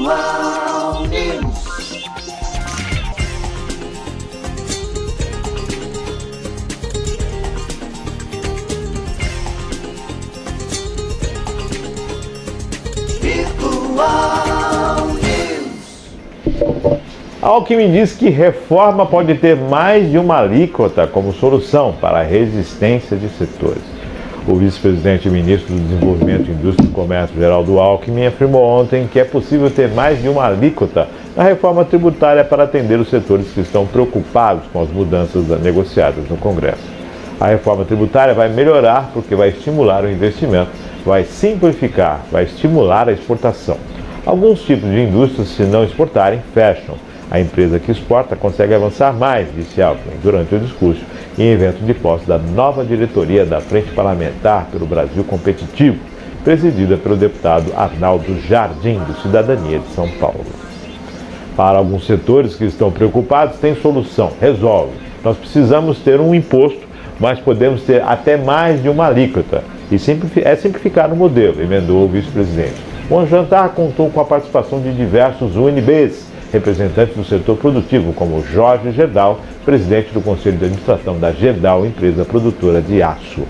Virtual News. Virtual News. A Alckmin diz que reforma pode ter mais de uma alíquota como solução para a resistência de setores. O vice-presidente e ministro do Desenvolvimento, Indústria e Comércio, Geraldo Alckmin, afirmou ontem que é possível ter mais de uma alíquota na reforma tributária para atender os setores que estão preocupados com as mudanças negociadas no Congresso. A reforma tributária vai melhorar porque vai estimular o investimento, vai simplificar, vai estimular a exportação. Alguns tipos de indústrias, se não exportarem, fecham. A empresa que exporta consegue avançar mais, disse Alckmin durante o discurso em evento de posse da nova diretoria da Frente Parlamentar pelo Brasil Competitivo, presidida pelo deputado Arnaldo Jardim, do Cidadania de São Paulo. Para alguns setores que estão preocupados, tem solução, resolve. Nós precisamos ter um imposto, mas podemos ter até mais de uma alíquota. E é simplificar o modelo, emendou o vice-presidente. O jantar contou com a participação de diversos UNBs, representantes do setor produtivo, como Jorge Gerdau, presidente do Conselho de Administração da Gerdau, empresa produtora de aço.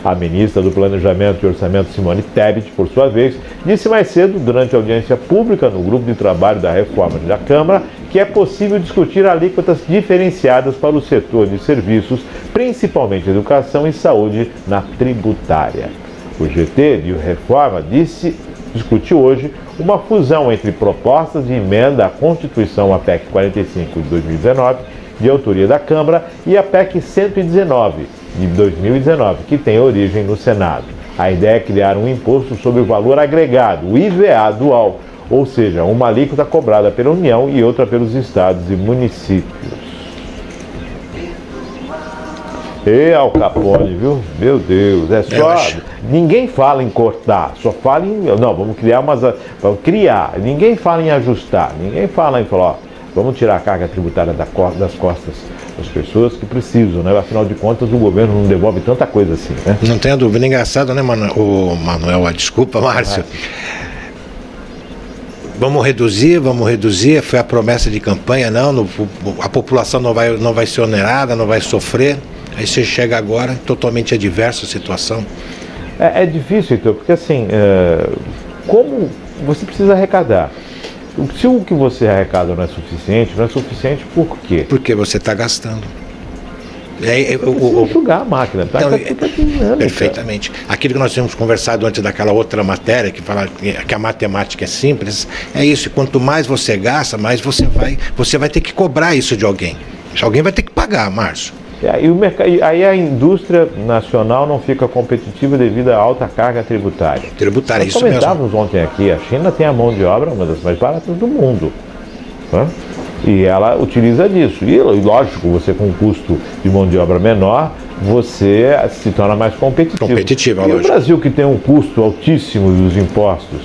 A ministra do Planejamento e Orçamento, Simone Tebet, por sua vez, disse mais cedo, durante a audiência pública no grupo de trabalho da reforma da Câmara, que é possível discutir alíquotas diferenciadas para o setor de serviços, principalmente educação e saúde, na tributária. O GT de Reforma discute hoje uma fusão entre propostas de emenda à Constituição, a PEC 45 de 2019, de autoria da Câmara, e a PEC 119 de 2019, que tem origem no Senado. A ideia é criar um imposto sobre o valor agregado, o IVA dual, ou seja, uma alíquota cobrada pela União e outra pelos estados e municípios. E Al Capone, viu? Meu Deus, é só... Ninguém fala em cortar, só fala em... Não, vamos criar. Ninguém fala em ajustar, ninguém fala em falar, ó, vamos tirar a carga tributária das costas das pessoas que precisam, né? Afinal de contas, o governo não devolve tanta coisa assim, né? Não tenha dúvida. Engraçado, né, Manuel? Desculpa, Márcio. Vamos reduzir, foi a promessa de campanha, a população não vai ser onerada, não vai sofrer. Aí você chega agora, totalmente adversa a situação. É difícil, então, porque assim, como você precisa arrecadar. Se o que você arrecada não é suficiente por quê? Porque você está gastando. Enxugar a máquina, tá? Perfeitamente. Aquilo que nós tínhamos conversado antes daquela outra matéria, que fala que a matemática é simples, é isso. Quanto mais você gasta, mais você vai ter que cobrar isso de alguém. Alguém vai ter que pagar, Márcio. Aí a indústria nacional não fica competitiva devido à alta carga tributária. Nós isso mesmo. Comentávamos ontem aqui, a China tem a mão de obra uma das mais baratas do mundo. Né? E ela utiliza disso. E lógico, você com um custo de mão de obra menor, você se torna mais competitivo. E o Brasil, que tem um custo altíssimo dos impostos,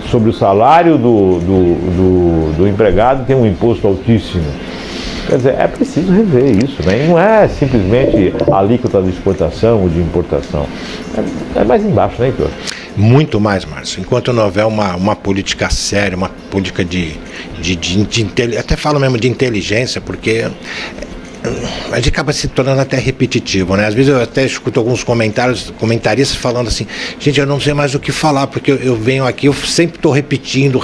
sobre o salário do empregado tem um imposto altíssimo. Quer dizer, é preciso rever isso, né? Não é simplesmente a alíquota de exportação ou de importação. É mais embaixo, né, Heitor? Muito mais, Márcio. Enquanto não houver uma política séria, uma política de até falo mesmo de inteligência, porque a gente acaba se tornando até repetitivo, né? Às vezes eu até escuto alguns comentaristas falando assim, gente, eu não sei mais o que falar, porque eu venho aqui, eu sempre estou repetindo.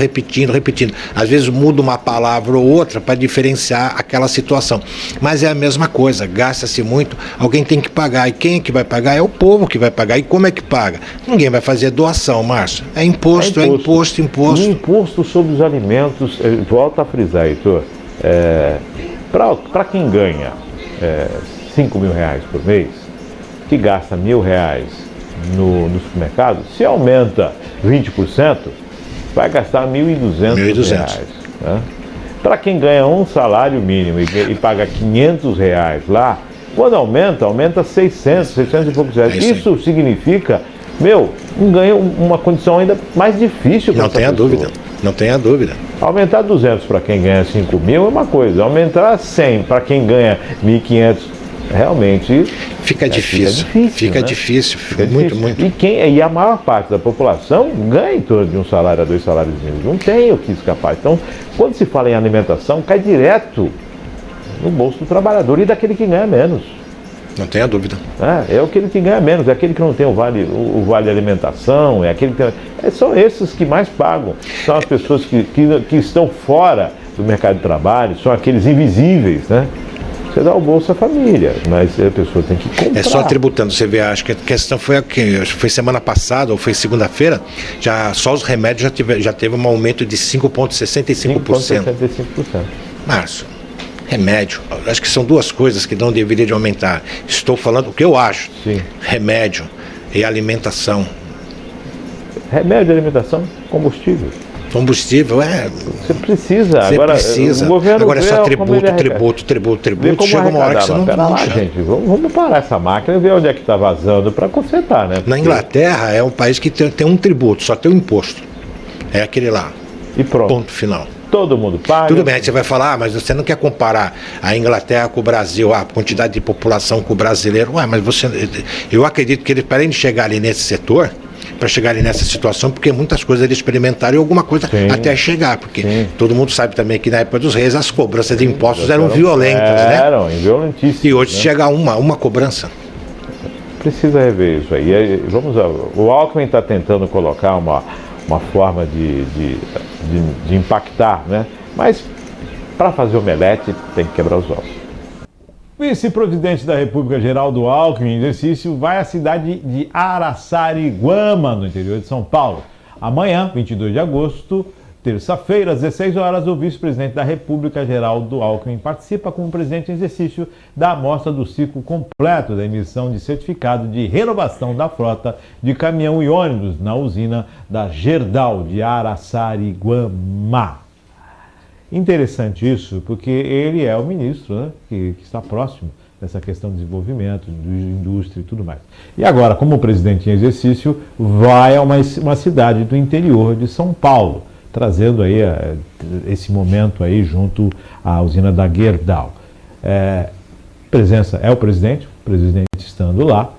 Às vezes mudo uma palavra ou outra para diferenciar aquela situação. Mas é a mesma coisa, gasta-se muito, alguém tem que pagar. E quem é que vai pagar? É o povo que vai pagar. E como é que paga? Ninguém vai fazer doação, Márcio. É imposto. E imposto sobre os alimentos, volta a frisar, Heitor, para quem ganha R$5.000 por mês, que gasta R$1.000 no supermercado, se aumenta 20%, vai gastar R$1.200. Né? Para quem ganha um salário mínimo e paga R$500 lá, quando aumenta 600 e poucos reais. Isso significa, uma condição ainda mais difícil para essa pessoa. Não tenha dúvida. Aumentar 200 para quem ganha 5.000 é uma coisa. Aumentar 100 para quem ganha 1.500 realmente Fica difícil. Fica né? difícil. Fica Muito, difícil. muito. E a maior parte da população ganha em torno de 1 salário a 2 salários mínimos. Não tem o que escapar. Então, quando se fala em alimentação, cai direto no bolso do trabalhador e daquele que ganha menos. Não tenha dúvida. É aquele que ganha menos, é aquele que não tem o vale alimentação, é aquele que são esses que mais pagam. São as pessoas que estão fora do mercado de trabalho, são aqueles invisíveis, né? Você dá o Bolsa Família, mas a pessoa tem que comprar. É só tributando, você vê, acho que a questão foi acho que foi semana passada ou foi segunda-feira, só os remédios já teve um aumento de 5,65%. 5,65%. Márcio, remédio, acho que são duas coisas que não deveriam de aumentar. Estou falando o que eu acho. Sim. Remédio e alimentação. Remédio, alimentação, combustível. Combustível, Você precisa. Você agora, precisa. O governo agora é só tributo. Chega uma hora que você não... Pera lá, gente, vamos parar essa máquina e ver onde é que está vazando para consertar, né? Na Inglaterra é um país que tem um tributo, só tem um imposto. É aquele lá. E pronto. Ponto final. Todo mundo paga. Tudo bem, aí você vai falar, mas você não quer comparar a Inglaterra com o Brasil, a quantidade de população com o brasileiro. Mas eu acredito que eles, para eles chegarem nesse setor, para chegarem nessa situação, porque muitas coisas eles experimentaram e alguma coisa até chegar, porque todo mundo sabe também que na época dos reis as cobranças de impostos eram violentas, né? Eram violentíssimas. E hoje chega uma cobrança. Precisa rever isso aí. O Alckmin está tentando colocar uma forma de impactar, né? Mas para fazer omelete tem que quebrar os ossos. O vice-presidente da República, Geraldo Alckmin, em exercício, vai à cidade de Araçariguama, no interior de São Paulo. Amanhã, 22 de agosto, terça-feira, às 16 horas, o vice-presidente da República, Geraldo Alckmin, participa como presidente em exercício da amostra do ciclo completo da emissão de certificado de renovação da frota de caminhão e ônibus na usina da Gerdau de Araçariguama. Interessante isso, porque ele é o ministro, né, que está próximo dessa questão de desenvolvimento, de indústria e tudo mais. E agora, como presidente em exercício, vai a uma cidade do interior de São Paulo, trazendo aí esse momento aí junto à usina da Gerdau. Presença é o presidente estando lá,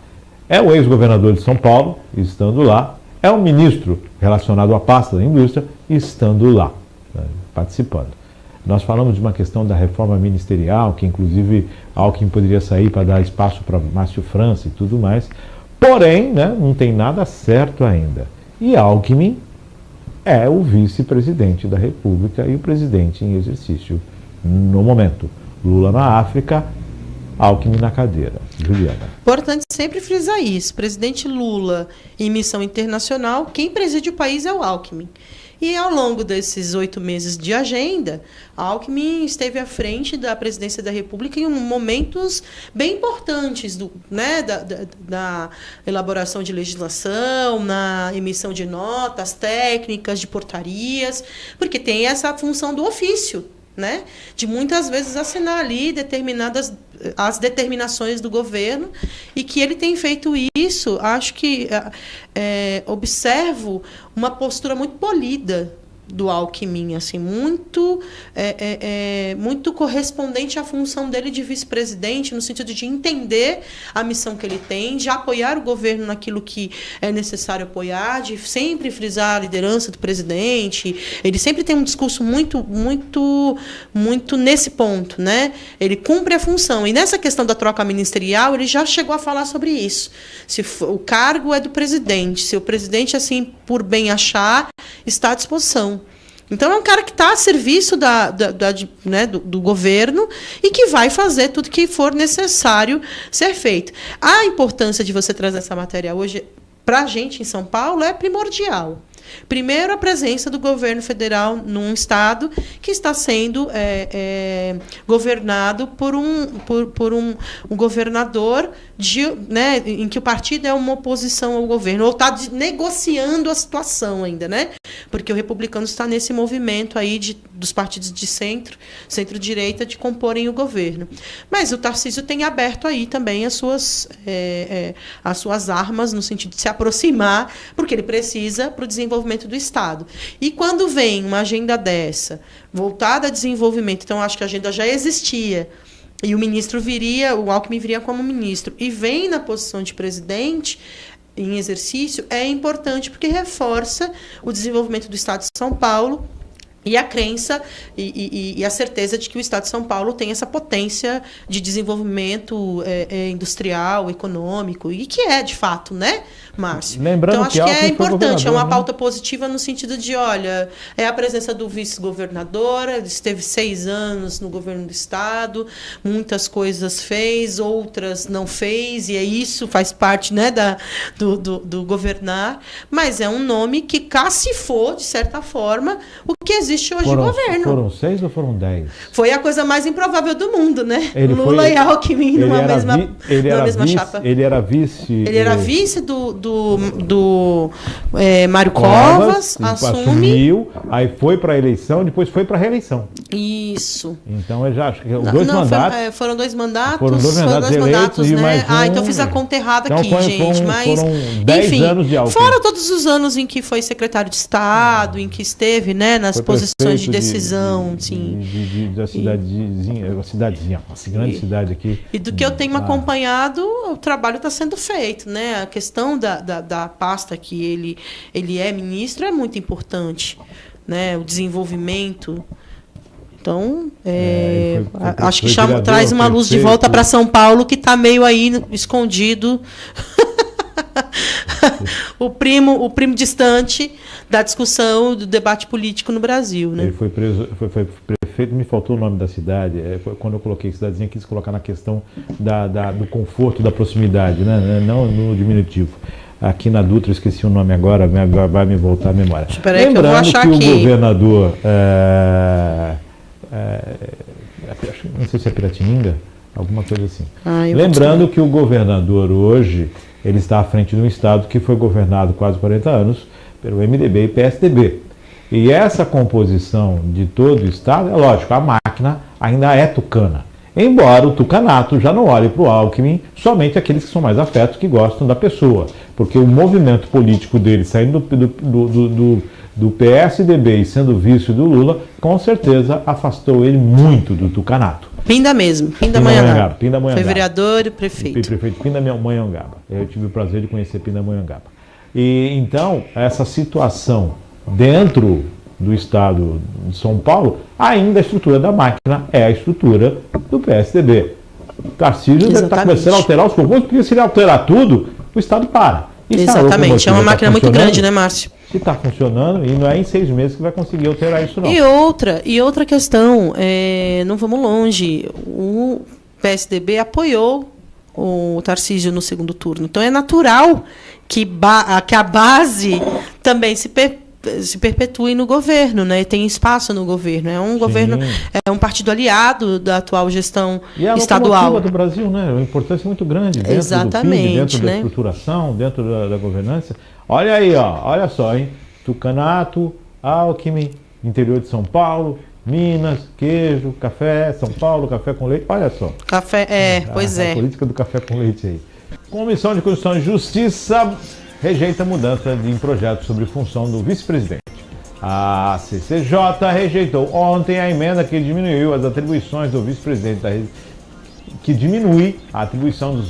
é o ex-governador de São Paulo estando lá, é o ministro relacionado à pasta da indústria estando lá, né, participando. Nós falamos de uma questão da reforma ministerial, que inclusive Alckmin poderia sair para dar espaço para Márcio França e tudo mais, porém, né, não tem nada certo ainda. E Alckmin é o vice-presidente da República e o presidente em exercício no momento. Lula na África, Alckmin na cadeira. Juliana. Importante sempre frisar isso. Presidente Lula em missão internacional, quem preside o país é o Alckmin. E ao longo desses 8 meses de agenda, Alckmin esteve à frente da presidência da República em momentos bem importantes da elaboração de legislação, na emissão de notas técnicas, de portarias, porque tem essa função do ofício, né? De muitas vezes assinar ali as determinações do governo, e que ele tem feito isso, acho que observo uma postura muito polida do Alckmin, assim, muito correspondente à função dele de vice-presidente, no sentido de entender a missão que ele tem, de apoiar o governo naquilo que é necessário apoiar, de sempre frisar a liderança do presidente. Ele sempre tem um discurso muito nesse ponto, né? Ele cumpre a função. E nessa questão da troca ministerial, ele já chegou a falar sobre isso. O cargo é do presidente. Se o presidente, assim, por bem achar, está à disposição. Então, é um cara que está a serviço do governo e que vai fazer tudo que for necessário ser feito. A importância de você trazer essa matéria hoje para a gente em São Paulo é primordial. Primeiro, a presença do governo federal num estado que está sendo governado por um governador em que o partido é uma oposição ao governo, ou está negociando a situação ainda, né? Porque o republicano está nesse movimento aí dos partidos de centro-direita, de comporem o governo. Mas o Tarcísio tem aberto aí também as suas armas, no sentido de se aproximar, porque ele precisa para o desenvolvimento do Estado. E quando vem uma agenda dessa, voltada a desenvolvimento, então acho que a agenda já existia, E o Alckmin viria como ministro. E vem na posição de presidente em exercício, é importante porque reforça o desenvolvimento do Estado de São Paulo e a crença e a certeza de que o Estado de São Paulo tem essa potência de desenvolvimento industrial, econômico, e que é, de fato, né, Márcio? Lembrando então, acho que é importante, é uma né? pauta positiva no sentido de, olha, é a presença do vice-governador, ele esteve 6 anos no governo do Estado, muitas coisas fez, outras não fez, e isso faz parte, né, do governar, mas é um nome que cacifou, de certa forma, o que existe hoje no governo. Foram 6 ou foram 10? Foi a coisa mais improvável do mundo, né? Ele Lula e Alckmin numa mesma chapa. Ele era vice... Ele era vice do Mário Covas, assumiu, aí foi para a eleição, depois foi para a reeleição. Isso. Então, eu já acho que os dois mandatos... Foram 2 mandatos. Foram 2 mandatos eleitos, né? Mais então fiz a conta errada então, aqui, gente. Foram 10 anos de Alckmin. Fora todos os anos em que foi secretário de Estado, em que esteve, né, nas posições de decisão, da cidadezinha, uma grande cidade aqui. E do que eu tenho acompanhado, o trabalho está sendo feito, né? A questão da pasta que ele é ministro é muito importante, né? O desenvolvimento. Então, acho que traz uma luz de volta para São Paulo, que está meio aí escondido. o primo distante da discussão, do debate político no Brasil, né? Ele foi preso, foi prefeito, me faltou o nome da cidade, quando eu coloquei cidadezinha, quis colocar na questão do conforto, da proximidade, né? Não no diminutivo. Aqui na Dutra, eu esqueci o nome agora, vai me voltar à memória. Espera aí que eu vou achar que aqui. O governador, não sei se é Piratininga, alguma coisa assim. Lembrando que o governador hoje, ele está à frente de um estado que foi governado quase 40 anos pelo MDB e PSDB. E essa composição de todo o estado, é lógico, a máquina ainda é tucana. Embora o tucanato já não olhe para o Alckmin, somente aqueles que são mais afetos, que gostam da pessoa. Porque o movimento político dele, saindo do PSDB e sendo vice do Lula, com certeza afastou ele muito do tucanato. Pindamonhangaba. Foi vereador e prefeito. Prefeito Pindamonhangaba. Eu tive o prazer de conhecer Pindamonhangaba. E então, essa situação dentro do estado de São Paulo, ainda a estrutura da máquina é a estrutura do PSDB. Tarcísio está começando a alterar os concursos, porque se ele alterar tudo, o estado para. Exatamente, é uma máquina muito grande, né, Márcio? Se está funcionando, e não é em 6 meses que vai conseguir alterar isso, não. E outra questão, não vamos longe, o PSDB apoiou o Tarcísio no segundo turno. Então é natural que a base também se perpetue no governo, né? E tem espaço no governo. É um governo, é um partido aliado da atual gestão estadual. E a do Brasil, né? Uma importância muito grande dentro do PIB, dentro da estruturação, dentro da governança. Olha aí, olha só, hein? Tucanato, Alckmin, interior de São Paulo, Minas, queijo, café, São Paulo, café com leite. Olha só. A política do café com leite aí. Comissão de Constituição e Justiça rejeita a mudança em projeto sobre função do vice-presidente. A CCJ rejeitou ontem a emenda que diminuiu as atribuições do vice-presidente que diminui a atribuição do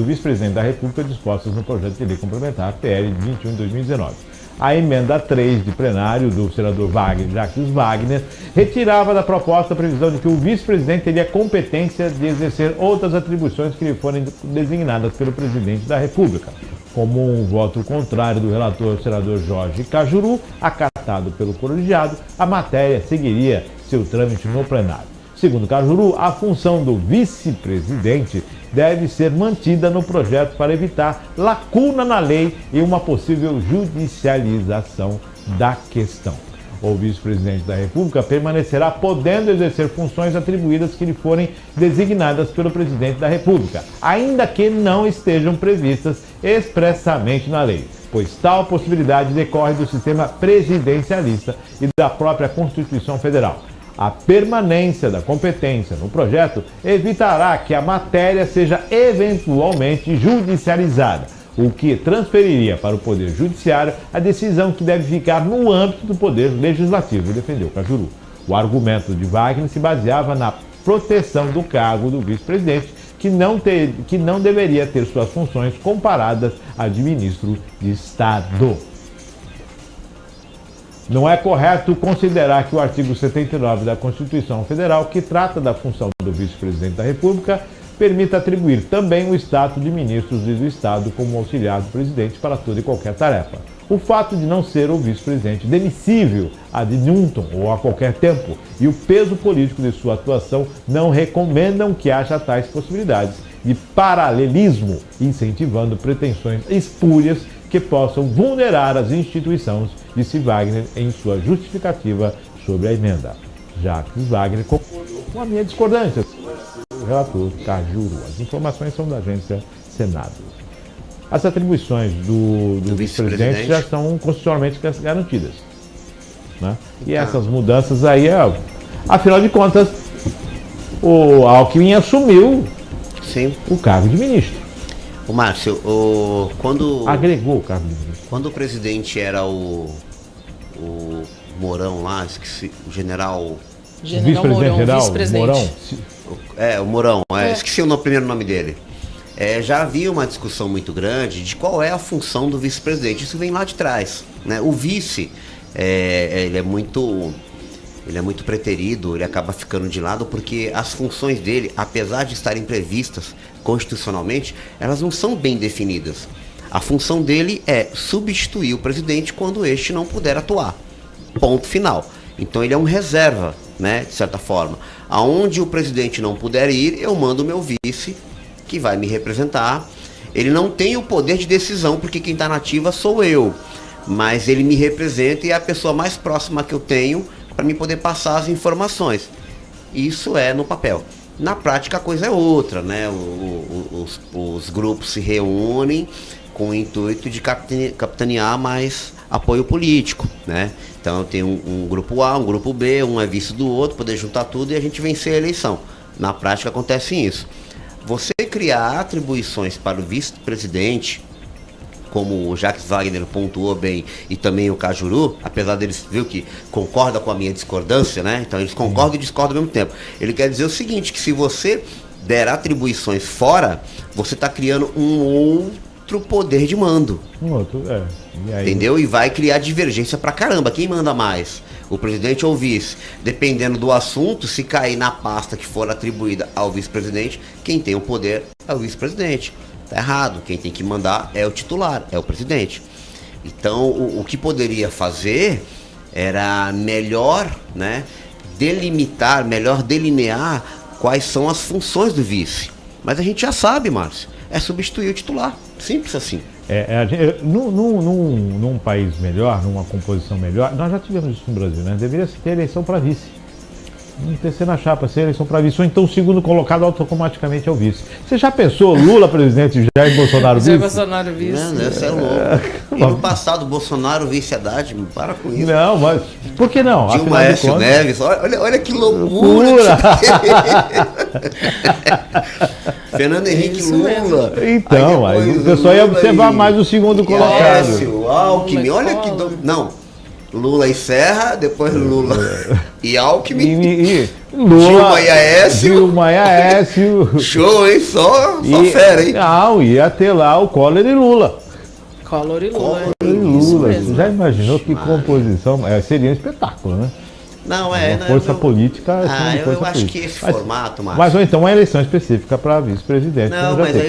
vice-presidente da República dispostas no projeto de lei complementar PL 21 de 2019. A emenda 3 de plenário do senador Jacques Wagner retirava da proposta a previsão de que o vice-presidente teria competência de exercer outras atribuições que lhe forem designadas pelo presidente da República. Como um voto contrário do relator senador Jorge Cajuru, acatado pelo colegiado, a matéria seguiria seu trâmite no plenário. Segundo Cajuru, a função do vice-presidente deve ser mantida no projeto para evitar lacuna na lei e uma possível judicialização da questão. O vice-presidente da República permanecerá podendo exercer funções atribuídas que lhe forem designadas pelo presidente da República, ainda que não estejam previstas expressamente na lei, pois tal possibilidade decorre do sistema presidencialista e da própria Constituição Federal. A permanência da competência no projeto evitará que a matéria seja eventualmente judicializada, o que transferiria para o Poder Judiciário a decisão que deve ficar no âmbito do Poder Legislativo, defendeu Cajuru. O argumento de Wagner se baseava na proteção do cargo do vice-presidente, que não deveria ter suas funções comparadas à de ministro de Estado. Não é correto considerar que o artigo 79 da Constituição Federal, que trata da função do vice-presidente da República, permita atribuir também o status de ministros do Estado como auxiliar do presidente para toda e qualquer tarefa. O fato de não ser o vice-presidente demissível ad nutum ou a qualquer tempo e o peso político de sua atuação não recomendam que haja tais possibilidades de paralelismo, incentivando pretensões espúrias que possam vulnerar as instituições, disse Wagner em sua justificativa sobre a emenda. Jacques Wagner concordou com a minha discordância. O relator Cajuru. As informações são da agência Senado. As atribuições do vice-presidente já estão constitucionalmente garantidas, né? E essas mudanças aí, afinal de contas, o Alckmin assumiu o cargo de ministro. O Márcio, quando agregou o cargo de ministro. Quando o presidente era o Mourão lá, esqueci, o general vice-presidente Mourão. O Mourão, esqueci o primeiro nome dele. Já havia uma discussão muito grande de qual é a função do vice-presidente. Isso vem lá de trás, né? O vice, ele é muito preterido, ele acaba ficando de lado porque as funções dele, apesar de estarem previstas constitucionalmente, elas não são bem definidas. A função dele é substituir o presidente quando este não puder atuar. Ponto final. Então ele é um reserva, né, de certa forma. Aonde o presidente não puder ir, eu mando o meu vice, que vai me representar. Ele não tem o poder de decisão, porque quem está na ativa sou eu. Mas ele me representa e é a pessoa mais próxima que eu tenho para me poder passar as informações. Isso é no papel. Na prática a coisa é outra, né? Os grupos se reúnem com o intuito de capitanear mais apoio político, né? Então tem um grupo A, um grupo B, um é vice do outro, poder juntar tudo e a gente vencer a eleição. Na prática acontece isso. Você criar atribuições para o vice-presidente, como o Jacques Wagner pontuou bem, e também o Cajuru, apesar deles, viu, que concorda com a minha discordância, né? Então eles concordam e discordam ao mesmo tempo. Ele quer dizer o seguinte, que se você der atribuições fora, você está criando um outro poder de mando. E aí... Entendeu? E vai criar divergência pra caramba. Quem manda mais? O presidente ou o vice? Dependendo do assunto, se cair na pasta que for atribuída ao vice-presidente, quem tem o poder é o vice-presidente. Tá errado. Quem tem que mandar é o titular, é o presidente. Então, o que poderia fazer era melhor, né, delimitar, melhor delinear quais são as funções do vice. Mas a gente já sabe, Márcio, é substituir o titular. Simples assim. Num país melhor, numa composição melhor, nós já tivemos isso no Brasil, né? Deveria ter eleição para vice. Não ter na chapa, ser eleição para vice, ou então o segundo colocado automaticamente é o vice. Você já pensou Lula presidente e Jair Bolsonaro vice? Jair Bolsonaro vice. Não, você é louco. E no passado, Bolsonaro vice Haddad, para com isso. Não, mas por que não? Dilma Aécio Neves, olha que loucura. Fernando Henrique Lula. Então, aí o pessoal ia observar mais o segundo colocado. Aécio, Alckmin, olha que... Não. Lula e Serra, depois Lula e Alckmin, Lula, Dilma e Aécio. Show, hein? Só fera, hein? Não, ia ter lá o Collor e Lula. Collor e Lula. Você já imaginou que composição? Seria um espetáculo, né? Não, força política. Eu acho que esse formato, Márcio. Mas ou então uma eleição específica para vice-presidente.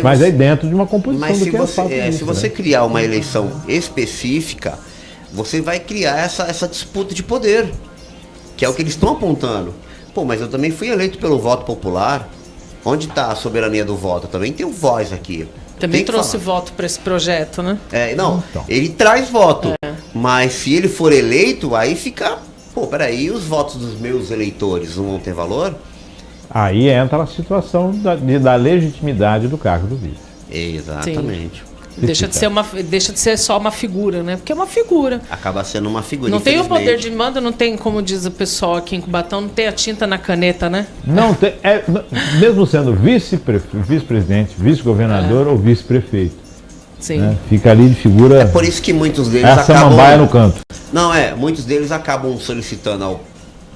Mas aí dentro de uma composição do que se você criar uma eleição específica, você vai criar essa disputa de poder, que é o que eles estão apontando. Pô, mas eu também fui eleito pelo voto popular. Onde está a soberania do voto? Eu também tenho voz aqui. Também trouxe voto para esse projeto, né? Ele traz voto. Mas se ele for eleito, aí fica... Pô, peraí, os votos dos meus eleitores não vão ter valor? Aí entra a situação da legitimidade do cargo do vice. Exatamente. Sim. Deixa de ser só uma figura, né? Porque é uma figura. Acaba sendo uma figura. Não tem o poder de mando, não tem, como diz o pessoal aqui em Cubatão, não tem a tinta na caneta, né? Não tem. Mesmo sendo vice-presidente, vice-governador ou vice-prefeito. Sim. Né? Fica ali de figura. É por isso que muitos deles acabam. Essa samambaia no canto. Muitos deles acabam solicitando ao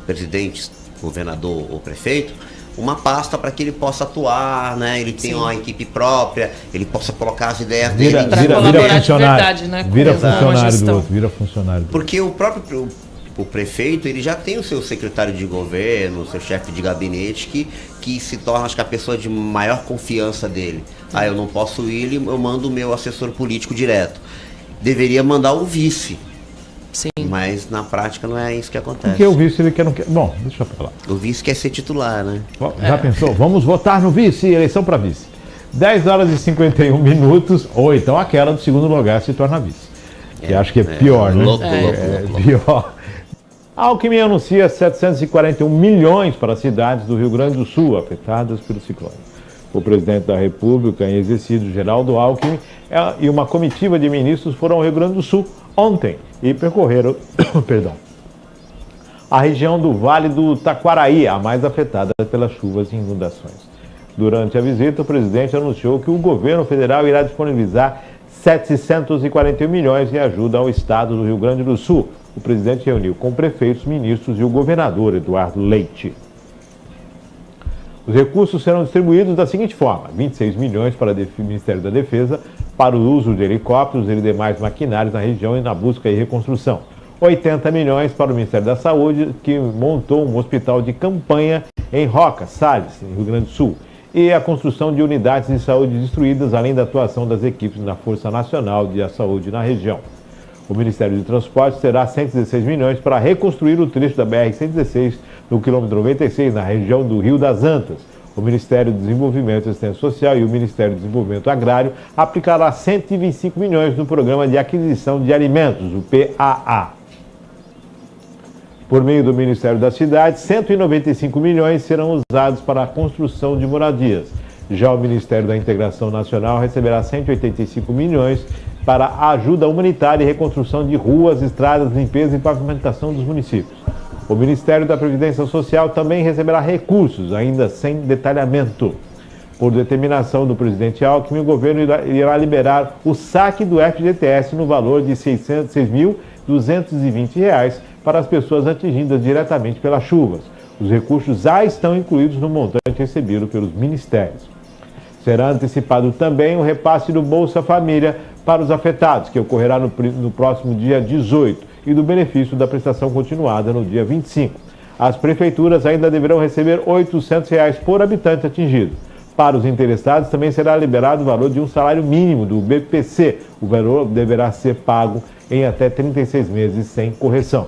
presidente, governador ou prefeito uma pasta para que ele possa atuar, né? Ele tenha uma equipe própria, ele possa colocar as ideias dele. colaborar de funcionário, verdade, né, com vira a funcionário gestão. do outro, vira funcionário do outro. Porque o prefeito, ele já tem o seu secretário de governo, o seu chefe de gabinete, que se torna, acho que, a pessoa de maior confiança dele. Eu não posso ir, eu mando o meu assessor político direto. Deveria mandar o vice, Sim. mas na prática não é isso que acontece. Porque o vice ele quer, não quer. Bom, deixa eu falar. O vice quer ser titular, né? Já pensou? Vamos votar no vice, eleição para vice. 10 horas e 51 minutos, ou então aquela do segundo lugar se torna vice. Que acho que é pior, né? Louco. Pior. Alckmin anuncia 741 milhões para as cidades do Rio Grande do Sul afetadas pelo ciclone. O presidente da República, em exercício, Geraldo Alckmin, e uma comitiva de ministros foram ao Rio Grande do Sul ontem e percorreram a região do Vale do Taquaraí, a mais afetada pelas chuvas e inundações. Durante a visita, o presidente anunciou que o governo federal irá disponibilizar 741 milhões em ajuda ao estado do Rio Grande do Sul. O presidente reuniu com prefeitos, ministros e o governador Eduardo Leite. Os recursos serão distribuídos da seguinte forma: 26 milhões para o Ministério da Defesa, para o uso de helicópteros e demais maquinários na região e na busca e reconstrução. 80 milhões para o Ministério da Saúde, que montou um hospital de campanha em Roca, Salles, no Rio Grande do Sul, e a construção de unidades de saúde destruídas, além da atuação das equipes da Força Nacional de Saúde na região. O Ministério de Transportes terá 116 milhões para reconstruir o trecho da BR-116 no quilômetro 96, na região do Rio das Antas. O Ministério do Desenvolvimento e Assistência Social e o Ministério do Desenvolvimento Agrário aplicará 125 milhões no Programa de Aquisição de Alimentos, o PAA. Por meio do Ministério das Cidades, 195 milhões serão usados para a construção de moradias. Já o Ministério da Integração Nacional receberá 185 milhões para a ajuda humanitária e reconstrução de ruas, estradas, limpeza e pavimentação dos municípios. O Ministério da Previdência Social também receberá recursos, ainda sem detalhamento. Por determinação do presidente Alckmin, o governo irá liberar o saque do FGTS no valor de R$ 606.220 para as pessoas atingidas diretamente pelas chuvas. Os recursos já estão incluídos no montante recebido pelos ministérios. Será antecipado também o repasse do Bolsa Família para os afetados, que ocorrerá no próximo dia 18, e do benefício da prestação continuada no dia 25. As prefeituras ainda deverão receber R$ 800 por habitante atingido. Para os interessados, também será liberado o valor de um salário mínimo do BPC. O valor deverá ser pago em até 36 meses sem correção.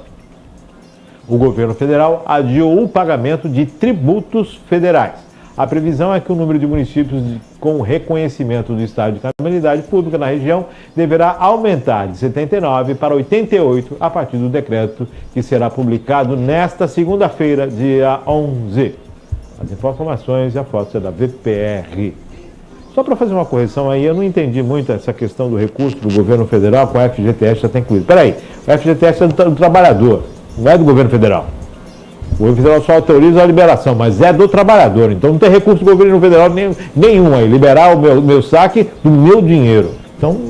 O governo federal adiou o pagamento de tributos federais. A previsão é que o número de municípios com reconhecimento do estado de calamidade pública na região deverá aumentar de 79 para 88 a partir do decreto que será publicado nesta segunda-feira, dia 11. As informações e a foto é da VPR. Só para fazer uma correção aí, eu não entendi muito essa questão do recurso do governo federal com o FGTS já está incluído. Peraí, o FGTS é do trabalhador, não é do governo federal. O governo federal só autoriza a liberação, mas é do trabalhador. Então não tem recurso do governo federal nenhum aí. Liberar o meu saque do meu dinheiro. Então,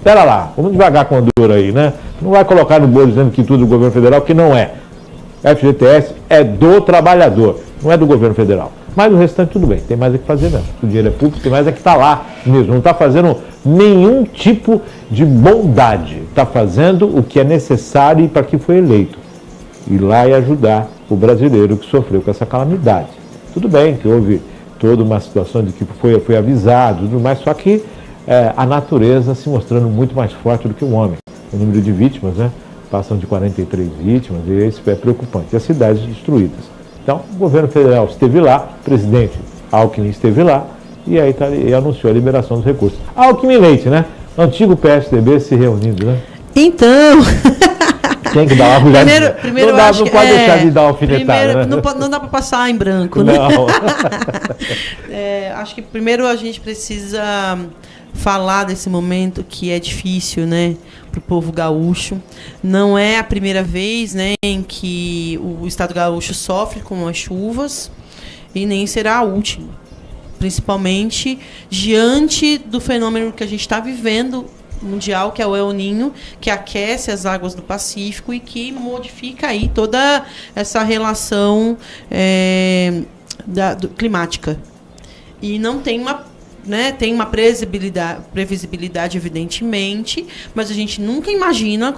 pera lá, vamos devagar com a dor aí, né? Não vai colocar no bolo dizendo que tudo é do governo federal, que não é. FGTS é do trabalhador, não é do governo federal. Mas o restante tudo bem, tem mais é que fazer mesmo. O dinheiro é público, tem mais é que está lá mesmo. Não está fazendo nenhum tipo de bondade. Está fazendo o que é necessário para que foi eleito. Ir lá e ajudar o brasileiro que sofreu com essa calamidade. Tudo bem que houve toda uma situação de que foi avisado, tudo mais, só que a natureza se mostrando muito mais forte do que o homem. O número de vítimas, né, passam de 43 vítimas, e isso é preocupante. E as cidades destruídas. Então, o governo federal esteve lá, o presidente Alckmin esteve lá, e aí e anunciou a liberação dos recursos. Alckmin e Leite, né? Antigo PSDB se reunindo, né? Então... Tem que dar uma primeiro não pode deixar de dar uma alfinetada, né? Não dá para passar em branco, né? Não. Acho que primeiro a gente precisa falar desse momento que é difícil, né, para o povo gaúcho. Não é a primeira vez, né, em que o estado gaúcho sofre com as chuvas e nem será a última. Principalmente diante do fenômeno que a gente está vivendo mundial, que é o El Niño, que aquece as águas do Pacífico e que modifica aí toda essa relação climática. E não tem uma, né, tem uma previsibilidade, evidentemente, mas a gente nunca imagina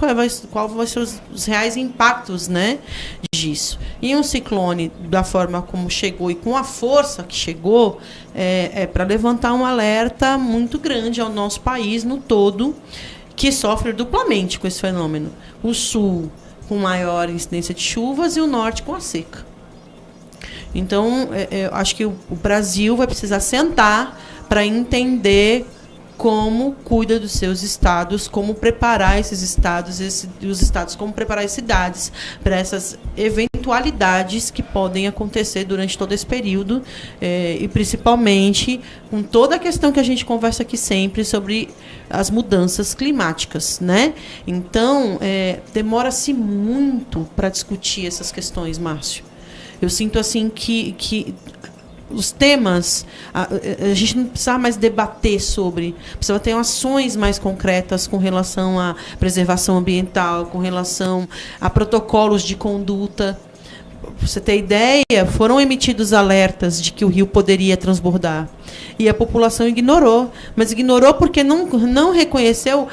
qual vai ser os reais impactos, né, disso. E um ciclone, da forma como chegou e com a força que chegou, é para levantar um alerta muito grande ao nosso país no todo, que sofre duplamente com esse fenômeno. O sul com maior incidência de chuvas e o norte com a seca. Então, eu acho que o Brasil vai precisar sentar para entender como cuida dos seus estados, como preparar esses estados, os estados, como preparar as cidades para essas eventualidades que podem acontecer durante todo esse período, e principalmente com toda a questão que a gente conversa aqui sempre sobre as mudanças climáticas, né? Então, demora-se muito para discutir essas questões, Márcio. Eu sinto assim que os temas, a gente não precisa mais debater sobre, precisa ter ações mais concretas com relação à preservação ambiental, com relação a protocolos de conduta. Pra você ter ideia, foram emitidos alertas de que o rio poderia transbordar. E a população ignorou. Mas ignorou porque não reconheceu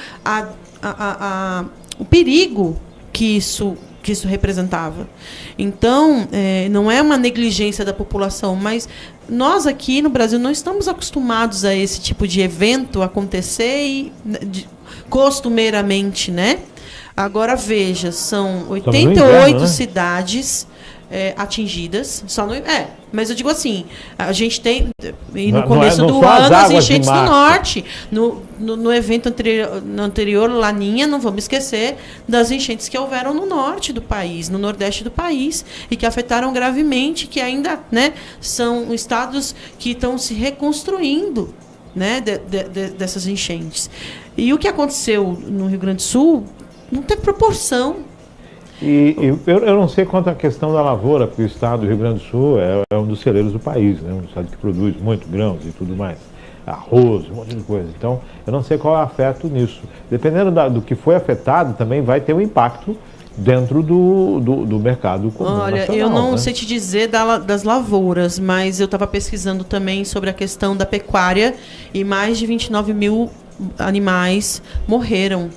o perigo que isso representava. Então, não é uma negligência da população, mas nós aqui no Brasil não estamos acostumados a esse tipo de evento acontecer costumeiramente, né? Agora, veja, são 88 inverno, né? cidades atingidas. Mas eu digo assim, a gente tem, e no começo do ano, as enchentes do norte. No evento anterior, Laninha, não vamos esquecer das enchentes que houveram no norte do país, no nordeste do país, e que afetaram gravemente, que ainda, né, são estados que estão se reconstruindo, né, dessas enchentes. E o que aconteceu no Rio Grande do Sul não tem proporção. E eu não sei quanto à questão da lavoura, porque o estado do Rio Grande do Sul é um dos celeiros do país, né? Um estado que produz muito grãos e tudo mais, arroz, um monte de coisa. Então, eu não sei qual é o afeto nisso. Dependendo do que foi afetado, também vai ter um impacto dentro do mercado comum. Olha, nacional, eu não né? sei te dizer das lavouras, mas eu estava pesquisando também sobre a questão da pecuária e mais de 29 mil animais morreram.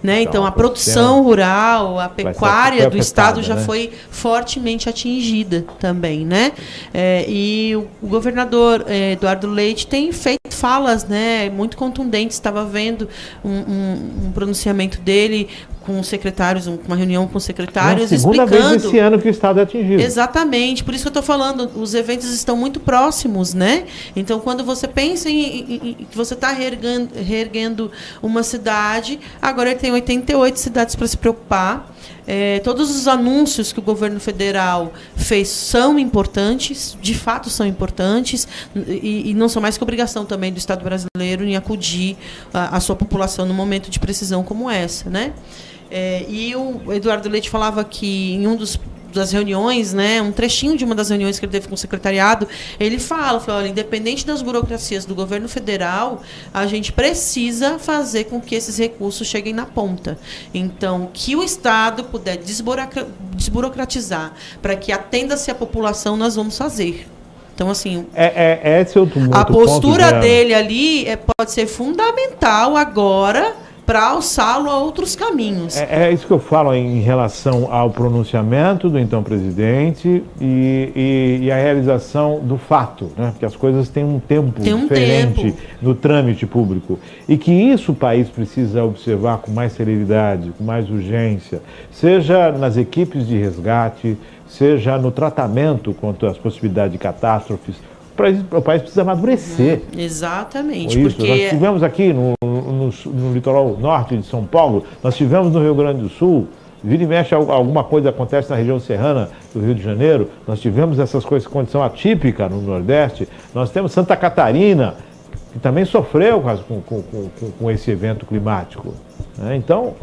Né? Então, a produção rural, a pecuária do estado já foi fortemente atingida também, né? E o governador Eduardo Leite tem feito falas, né, muito contundentes. Estava vendo um pronunciamento dele com os secretários, uma reunião com os secretários, explicando... segunda vez esse ano que o estado é atingido. Exatamente, por isso que eu estou falando, os eventos estão muito próximos, né? Então, quando você pensa em que você está reerguendo uma cidade, agora ele tem 88 cidades para se preocupar. Todos os anúncios que o governo federal fez são importantes, de fato são importantes, e não são mais que obrigação também do Estado brasileiro em acudir a sua população num momento de precisão como essa, né? E o Eduardo Leite falava que em das reuniões, né, um trechinho de uma das reuniões que ele teve com o secretariado, ele falou, olha, independente das burocracias do governo federal, a gente precisa fazer com que esses recursos cheguem na ponta. Então, que o Estado puder desburocratizar para que atenda-se a população, nós vamos fazer. Então, assim, esse outro a postura dele ali pode ser fundamental agora para alçá-lo a outros caminhos. É isso que eu falo em relação ao pronunciamento do então presidente e a realização do fato, né? Porque as coisas têm um tempo diferente no trâmite público. E que isso o país precisa observar com mais celeridade, com mais urgência, seja nas equipes de resgate, seja no tratamento contra as possibilidades de catástrofes. O país precisa amadurecer. Exatamente. Isso. Porque Nós tivemos aqui no litoral norte de São Paulo, nós tivemos no Rio Grande do Sul, vira e mexe alguma coisa acontece na região serrana do Rio de Janeiro, nós tivemos essas coisas, condição atípica no Nordeste, nós temos Santa Catarina, que também sofreu com esse evento climático. Né? Então,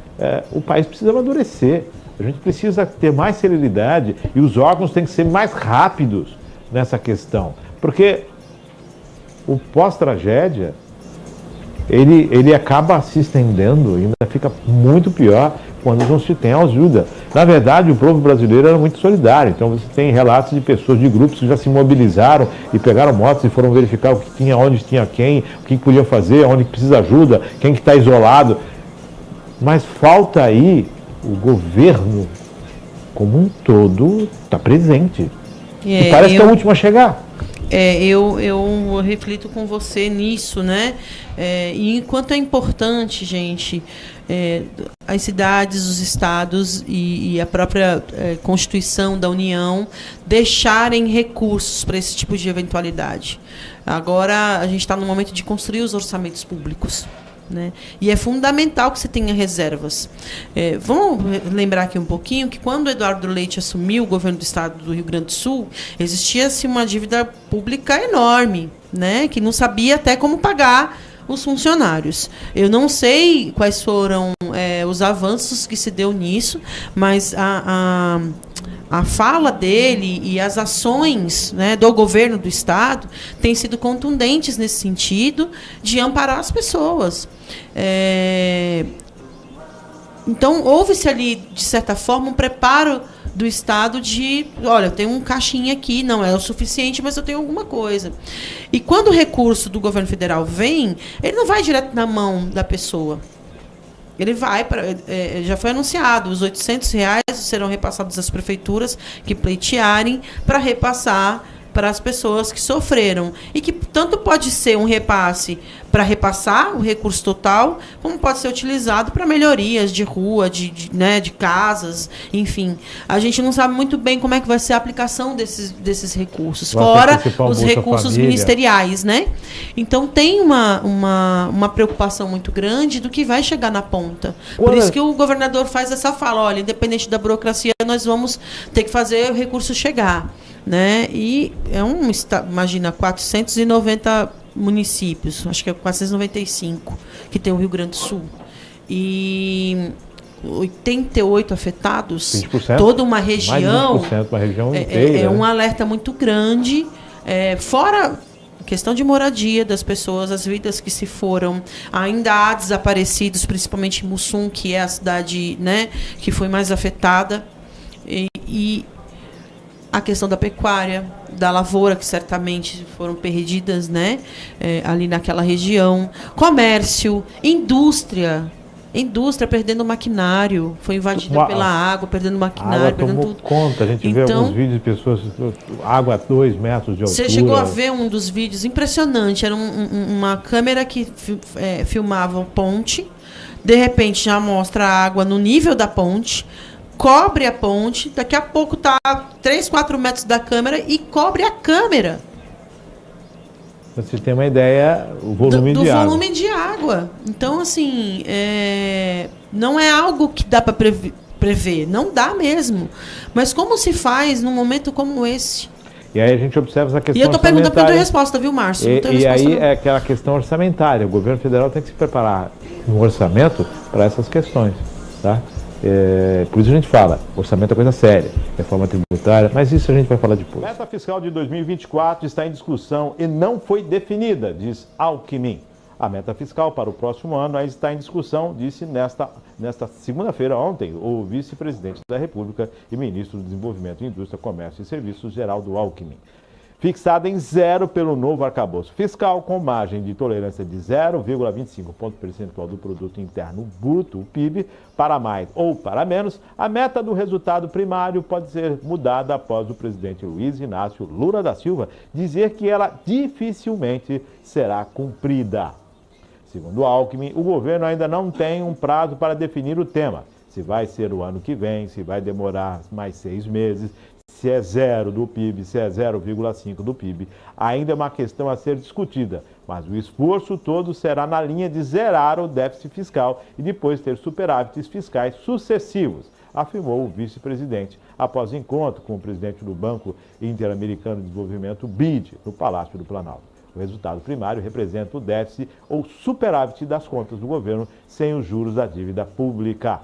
o país precisa amadurecer, a gente precisa ter mais celeridade e os órgãos têm que ser mais rápidos nessa questão. Porque o pós-tragédia, ele acaba se estendendo e ainda fica muito pior quando não se tem ajuda. Na verdade, o povo brasileiro era muito solidário, então você tem relatos de pessoas, de grupos que já se mobilizaram e pegaram motos e foram verificar o que tinha, onde tinha quem, o que podiam fazer, onde precisa ajuda, quem que está isolado. Mas falta aí o governo como um todo está presente. E parece que é o último a chegar. Eu reflito com você nisso, né? E enquanto é importante, gente, as cidades, os estados e a própria Constituição da União deixarem recursos para esse tipo de eventualidade. Agora, a gente está no momento de construir os orçamentos públicos. Né? E é fundamental que você tenha reservas. Vamos lembrar aqui um pouquinho que quando o Eduardo Leite assumiu o governo do estado do Rio Grande do Sul, existia-se uma dívida pública enorme, né? Que não sabia até como pagar os funcionários. Eu não sei quais foram os avanços que se deu nisso, mas a fala dele e as ações, né, do governo do estado têm sido contundentes nesse sentido de amparar as pessoas. Então, houve-se ali, de certa forma, um preparo do estado de, olha, eu tenho um caixinha aqui, não é o suficiente, mas eu tenho alguma coisa. E quando o recurso do governo federal vem, ele não vai direto na mão da pessoa. Ele vai para, já foi anunciado, os R$800 serão repassados às prefeituras que pleitearem para repassar para as pessoas que sofreram. E que tanto pode ser um repasse para repassar o recurso total, como pode ser utilizado para melhorias de rua, de casas, enfim. A gente não sabe muito bem como é que vai ser a aplicação desses recursos, fora os recursos ministeriais, né? Então tem uma preocupação muito grande do que vai chegar na ponta. Por isso que o governador faz essa fala, olha, independente da burocracia, nós vamos ter que fazer o recurso chegar. Né? E imagina, 490 municípios, acho que é 495 que tem o Rio Grande do Sul. E 88 afetados, 20%, toda uma região. Mais de 20%, uma região inteira. É um alerta muito grande, fora a questão de moradia das pessoas, as vidas que se foram, ainda há desaparecidos, principalmente em Mussum, que é a cidade, né, que foi mais afetada. E a questão da pecuária, da lavoura, que certamente foram perdidas, né, ali naquela região. Comércio, indústria perdendo maquinário, foi invadida pela água, perdendo maquinário, água perdendo tomou tudo. conta, a gente vê alguns vídeos de pessoas, água a 2 metros de altura. Você chegou a ver um dos vídeos, impressionante, era uma câmera que filmava a ponte, de repente já mostra a água no nível da ponte, cobre a ponte, daqui a pouco está a 3, 4 metros da câmera e cobre a câmera. Você tem uma ideia, o volume de água. Do volume de água. Então, assim, não é algo que dá para prever. Não dá mesmo. Mas como se faz num momento como esse? E aí a gente observa essa questão. E eu estou perguntando porque eu não tenho resposta, viu, Márcio? E aí é aquela questão orçamentária. O governo federal tem que se preparar no orçamento para essas questões, tá? Por isso a gente fala, orçamento é coisa séria, reforma tributária, mas isso a gente vai falar depois. A meta fiscal de 2024 está em discussão e não foi definida, diz Alckmin. A meta fiscal para o próximo ano ainda está em discussão, disse nesta segunda-feira, ontem, o vice-presidente da República e ministro do Desenvolvimento, Indústria, Comércio e Serviços, Geraldo Alckmin. Fixada em 0 pelo novo arcabouço fiscal, com margem de tolerância de 0,25 ponto percentual do produto interno bruto, o PIB, para mais ou para menos, a meta do resultado primário pode ser mudada após o presidente Luiz Inácio Lula da Silva dizer que ela dificilmente será cumprida. Segundo Alckmin, o governo ainda não tem um prazo para definir o tema. Se vai ser o ano que vem, se vai demorar mais 6 meses, se é 0 do PIB, se é 0,5 do PIB, ainda é uma questão a ser discutida, mas o esforço todo será na linha de zerar o déficit fiscal e depois ter superávites fiscais sucessivos, afirmou o vice-presidente após encontro com o presidente do Banco Interamericano de Desenvolvimento, BID, no Palácio do Planalto. O resultado primário representa o déficit ou superávit das contas do governo sem os juros da dívida pública.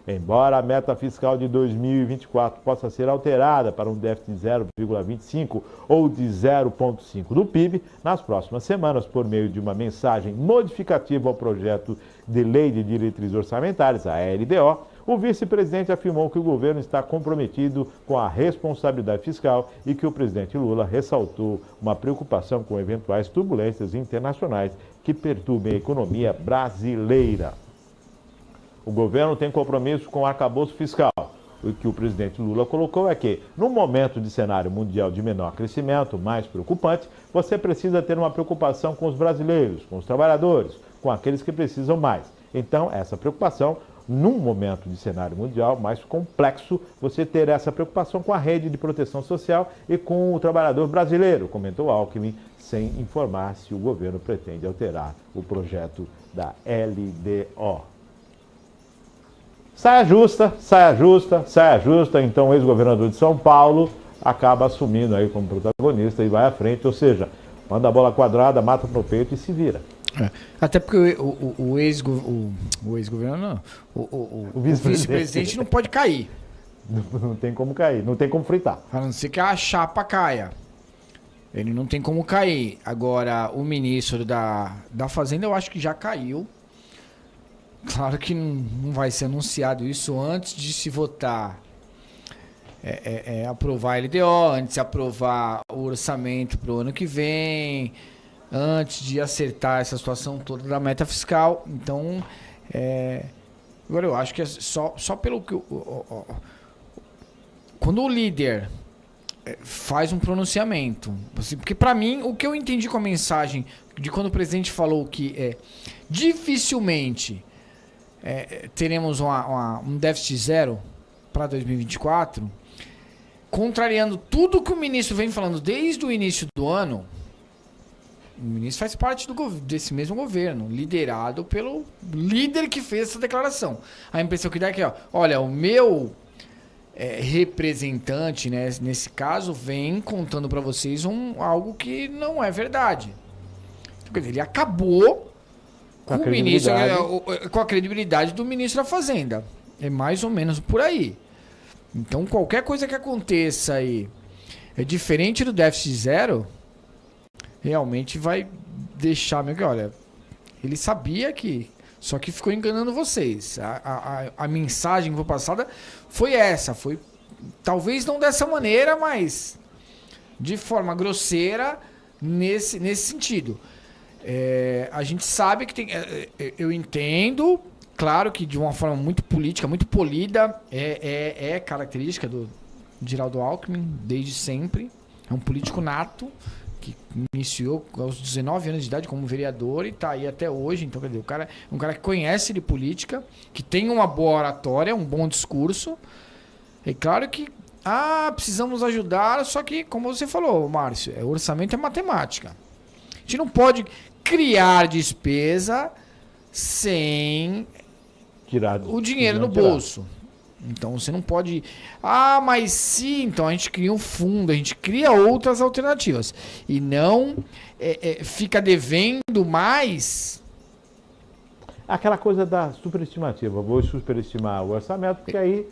Embora a meta fiscal de 2024 possa ser alterada para um déficit de 0,25 ou de 0,5 do PIB, nas próximas semanas, por meio de uma mensagem modificativa ao projeto de Lei de Diretrizes Orçamentárias, a LDO, o vice-presidente afirmou que o governo está comprometido com a responsabilidade fiscal e que o presidente Lula ressaltou uma preocupação com eventuais turbulências internacionais que perturbem a economia brasileira. O governo tem compromisso com o arcabouço fiscal. O que o presidente Lula colocou é que, num momento de cenário mundial de menor crescimento, mais preocupante, você precisa ter uma preocupação com os brasileiros, com os trabalhadores, com aqueles que precisam mais. Então, essa preocupação, num momento de cenário mundial mais complexo, você ter essa preocupação com a rede de proteção social e com o trabalhador brasileiro, comentou Alckmin, sem informar se o governo pretende alterar o projeto da LDO. Saia justa, saia justa, saia justa. Então o ex-governador de São Paulo acaba assumindo aí como protagonista e vai à frente, ou seja, manda a bola quadrada, mata no peito e se vira. Até porque o ex-governador, não, o vice-presidente não pode cair. Não tem como cair, não tem como fritar. A não ser que a chapa caia. Ele não tem como cair. Agora, o ministro da Fazenda, eu acho que já caiu. Claro que não vai ser anunciado isso antes de se votar, aprovar a LDO, antes de aprovar o orçamento para o ano que vem, antes de acertar essa situação toda da meta fiscal. Então, agora eu acho que é só pelo que... quando o líder faz um pronunciamento, porque para mim, o que eu entendi com a mensagem de quando o presidente falou que dificilmente... teremos um déficit zero para 2024, contrariando tudo que o ministro vem falando desde o início do ano. O ministro faz parte desse mesmo governo, liderado pelo líder que fez essa declaração. A impressão que dá é que, olha, o meu representante, né, nesse caso, vem contando para vocês algo que não é verdade. Então, quer dizer, ele acabou com a credibilidade do ministro da Fazenda. É mais ou menos por aí. Então, qualquer coisa que aconteça aí é diferente do déficit zero, realmente vai deixar meio que, olha, ele sabia que, só que ficou enganando vocês. A mensagem que foi passada foi essa, foi talvez não dessa maneira, mas de forma grosseira nesse sentido. A gente sabe que tem... eu entendo, claro que de uma forma muito política, muito polida, é característica do Geraldo Alckmin, desde sempre. É um político nato, que iniciou aos 19 anos de idade como vereador e está aí até hoje. Então, quer dizer, o cara é um cara que conhece de política, que tem uma boa oratória, um bom discurso. É claro que precisamos ajudar, só que, como você falou, Márcio, orçamento é matemática. A gente não pode criar despesa sem tirar o dinheiro no bolso. Então você não pode... mas sim, então a gente cria um fundo, a gente cria outras alternativas. E não fica devendo mais... Aquela coisa da superestimativa. Vou superestimar o orçamento, porque aí...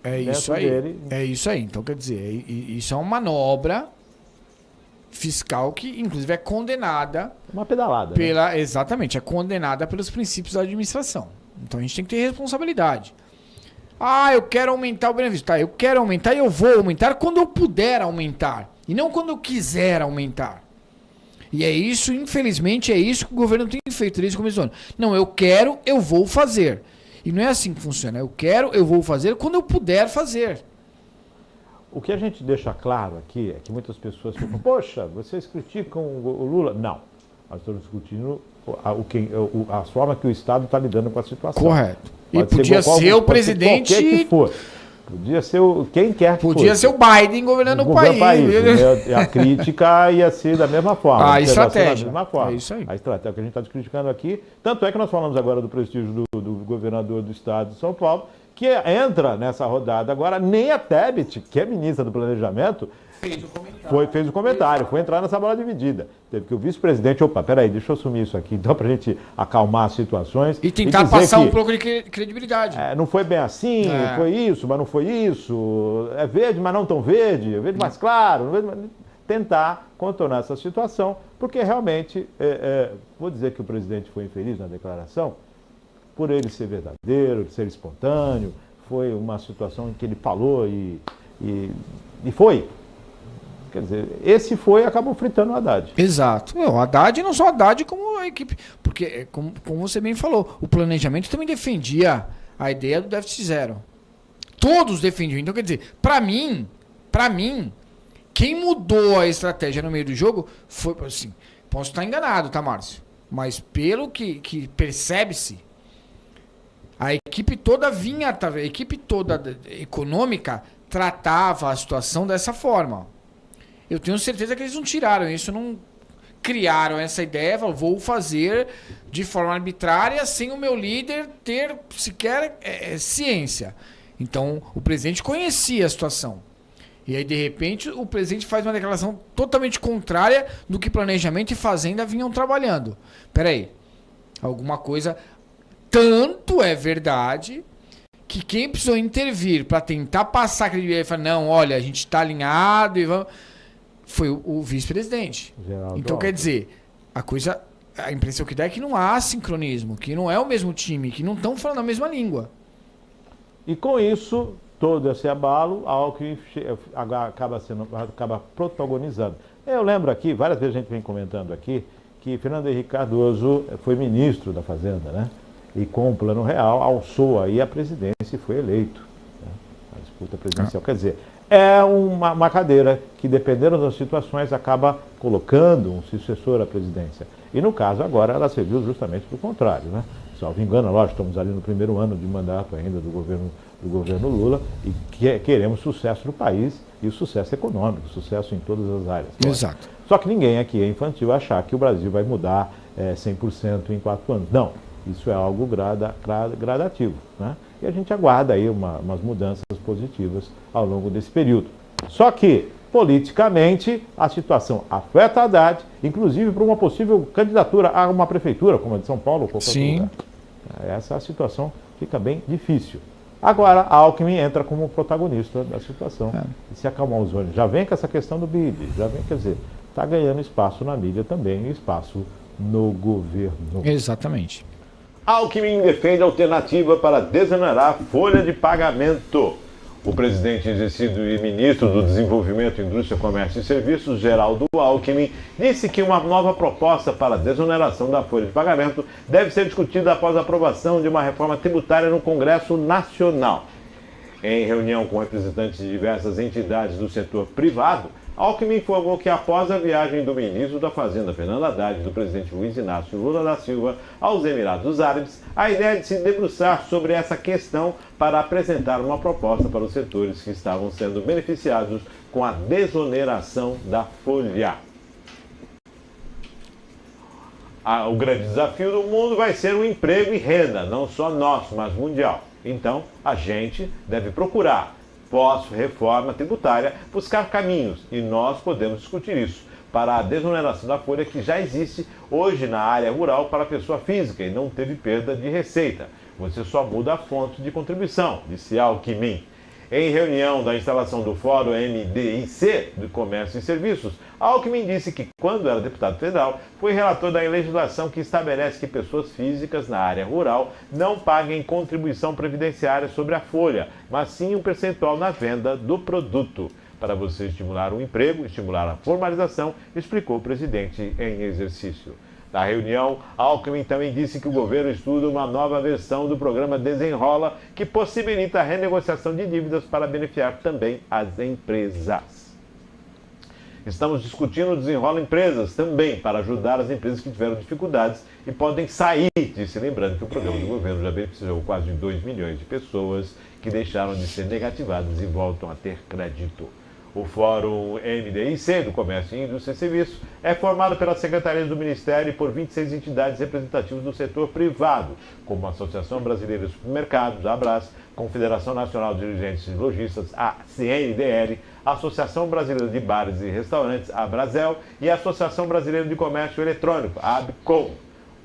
É isso aí. É isso aí. Então, quer dizer, isso é uma manobra fiscal que, inclusive, é condenada... Uma pedalada. Exatamente, é condenada pelos princípios da administração. Então, a gente tem que ter responsabilidade. Eu quero aumentar o benefício. Tá, eu quero aumentar e eu vou aumentar quando eu puder aumentar. E não quando eu quiser aumentar. E é isso, infelizmente, é isso que o governo tem feito desde o começo do ano. Não, eu quero, eu vou fazer. E não é assim que funciona. Eu quero, eu vou fazer quando eu puder fazer. O que a gente deixa claro aqui é que muitas pessoas ficam, poxa, vocês criticam o Lula. Não, nós estamos discutindo a forma que o Estado está lidando com a situação. Correto. E podia ser o presidente... Qualquer que for. Podia ser quem quer que Podia ser o Biden governando o país. A crítica ia ser da mesma forma. A estratégia. Da mesma forma. É isso aí. A estratégia que a gente está criticando aqui. Tanto é que nós falamos agora do prestígio do governador do estado de São Paulo, que entra nessa rodada agora. Nem a Tebet, que é ministra do Planejamento, fez o comentário, foi entrar nessa bola dividida. Teve que o vice-presidente, opa, peraí, deixa eu assumir isso aqui, então, pra gente acalmar as situações. E tentar dizer passar um que, pouco de credibilidade. não foi bem assim, foi isso, mas não foi isso. É verde, mas não tão verde, é verde mais claro. Tentar contornar essa situação, porque realmente, vou dizer que o presidente foi infeliz na declaração, por ele ser verdadeiro, ser espontâneo, foi uma situação em que ele falou e foi. Quer dizer, esse acabou fritando o Haddad. Exato. O Haddad, não só o Haddad, como a equipe. Porque, como você bem falou, o planejamento também defendia a ideia do déficit zero. Todos defendiam. Então, quer dizer, para mim, quem mudou a estratégia no meio do jogo foi, assim, posso estar enganado, tá, Márcio? Mas pelo que percebe-se, a equipe toda a equipe toda econômica tratava a situação dessa forma. Eu tenho certeza que eles não tiraram isso, não criaram essa ideia, falaram, vou fazer de forma arbitrária sem o meu líder ter sequer ciência. Então, o presidente conhecia a situação. E aí, de repente, o presidente faz uma declaração totalmente contrária do que planejamento e fazenda vinham trabalhando. Peraí, alguma coisa... Tanto é verdade que quem precisou intervir para tentar passar a credibilidade e falar, não, olha, a gente está alinhado e vamos... foi o vice-presidente. Então, quer dizer, a impressão que dá é que não há sincronismo, que não é o mesmo time, que não estão falando a mesma língua. E com isso, todo esse abalo, a Alckmin acaba protagonizando. Eu lembro aqui, várias vezes a gente vem comentando aqui, que Fernando Henrique Cardoso foi ministro da Fazenda, né? E com o Plano Real alçou aí a presidência e foi eleito, né? A disputa presidencial. Quer dizer, é uma cadeira que, dependendo das situações, acaba colocando um sucessor à presidência. E no caso agora ela serviu justamente para o contrário, né? Salvo engano, lógico, estamos ali no primeiro ano de mandato ainda do governo Lula e queremos sucesso no país e o sucesso econômico, sucesso em todas as áreas. Exato. Só que ninguém aqui é infantil achar que o Brasil vai mudar 100% em 4 anos. Não, isso é algo gradativo, né? E a gente aguarda aí umas mudanças positivas ao longo desse período. Só que, politicamente, a situação afeta a Haddad, inclusive para uma possível candidatura a uma prefeitura, como a de São Paulo ou qualquer outro lugar. Essa situação fica bem difícil. Agora, a Alckmin entra como protagonista da situação. E se acalmar os olhos. Já vem com essa questão do BID, já vem, quer dizer, está ganhando espaço na mídia também e espaço no governo. Exatamente. Alckmin defende alternativa para desonerar a folha de pagamento. O presidente exercido e ministro do Desenvolvimento, Indústria, Comércio e Serviços, Geraldo Alckmin, disse que uma nova proposta para a desoneração da folha de pagamento deve ser discutida após a aprovação de uma reforma tributária no Congresso Nacional. Em reunião com representantes de diversas entidades do setor privado, Alckmin informou que após a viagem do ministro da Fazenda, Fernando Haddad, e do presidente Luiz Inácio Lula da Silva aos Emirados Árabes, a ideia é de se debruçar sobre essa questão para apresentar uma proposta para os setores que estavam sendo beneficiados com a desoneração da folha. O grande desafio do mundo vai ser o emprego e renda, não só nosso, mas mundial. Então, a gente deve procurar, pós-reforma tributária, buscar caminhos, e nós podemos discutir isso, para a desoneração da folha que já existe hoje na área rural para a pessoa física e não teve perda de receita. Você só muda a fonte de contribuição, disse Alckmin. Em reunião da instalação do Fórum MDIC do Comércio e Serviços, Alckmin disse que, quando era deputado federal, foi relator da legislação que estabelece que pessoas físicas na área rural não paguem contribuição previdenciária sobre a folha, mas sim um percentual na venda do produto. Para você estimular o emprego, estimular a formalização, explicou o presidente em exercício. Na reunião, Alckmin também disse que o governo estuda uma nova versão do programa Desenrola, que possibilita a renegociação de dívidas para beneficiar também as empresas. Estamos discutindo o Desenrola Empresas também, para ajudar as empresas que tiveram dificuldades e podem sair, disse, lembrando que o programa do governo já beneficiou quase 2 milhões de pessoas que deixaram de ser negativadas e voltam a ter crédito. O Fórum MDIC, do Comércio, Indústria e Serviços, é formado pela Secretaria do Ministério e por 26 entidades representativas do setor privado, como a Associação Brasileira de Supermercados, a ABRAS, Confederação Nacional de Dirigentes e Lojistas, a CNDL, a Associação Brasileira de Bares e Restaurantes, a Brasel, e a Associação Brasileira de Comércio Eletrônico, a ABCOM.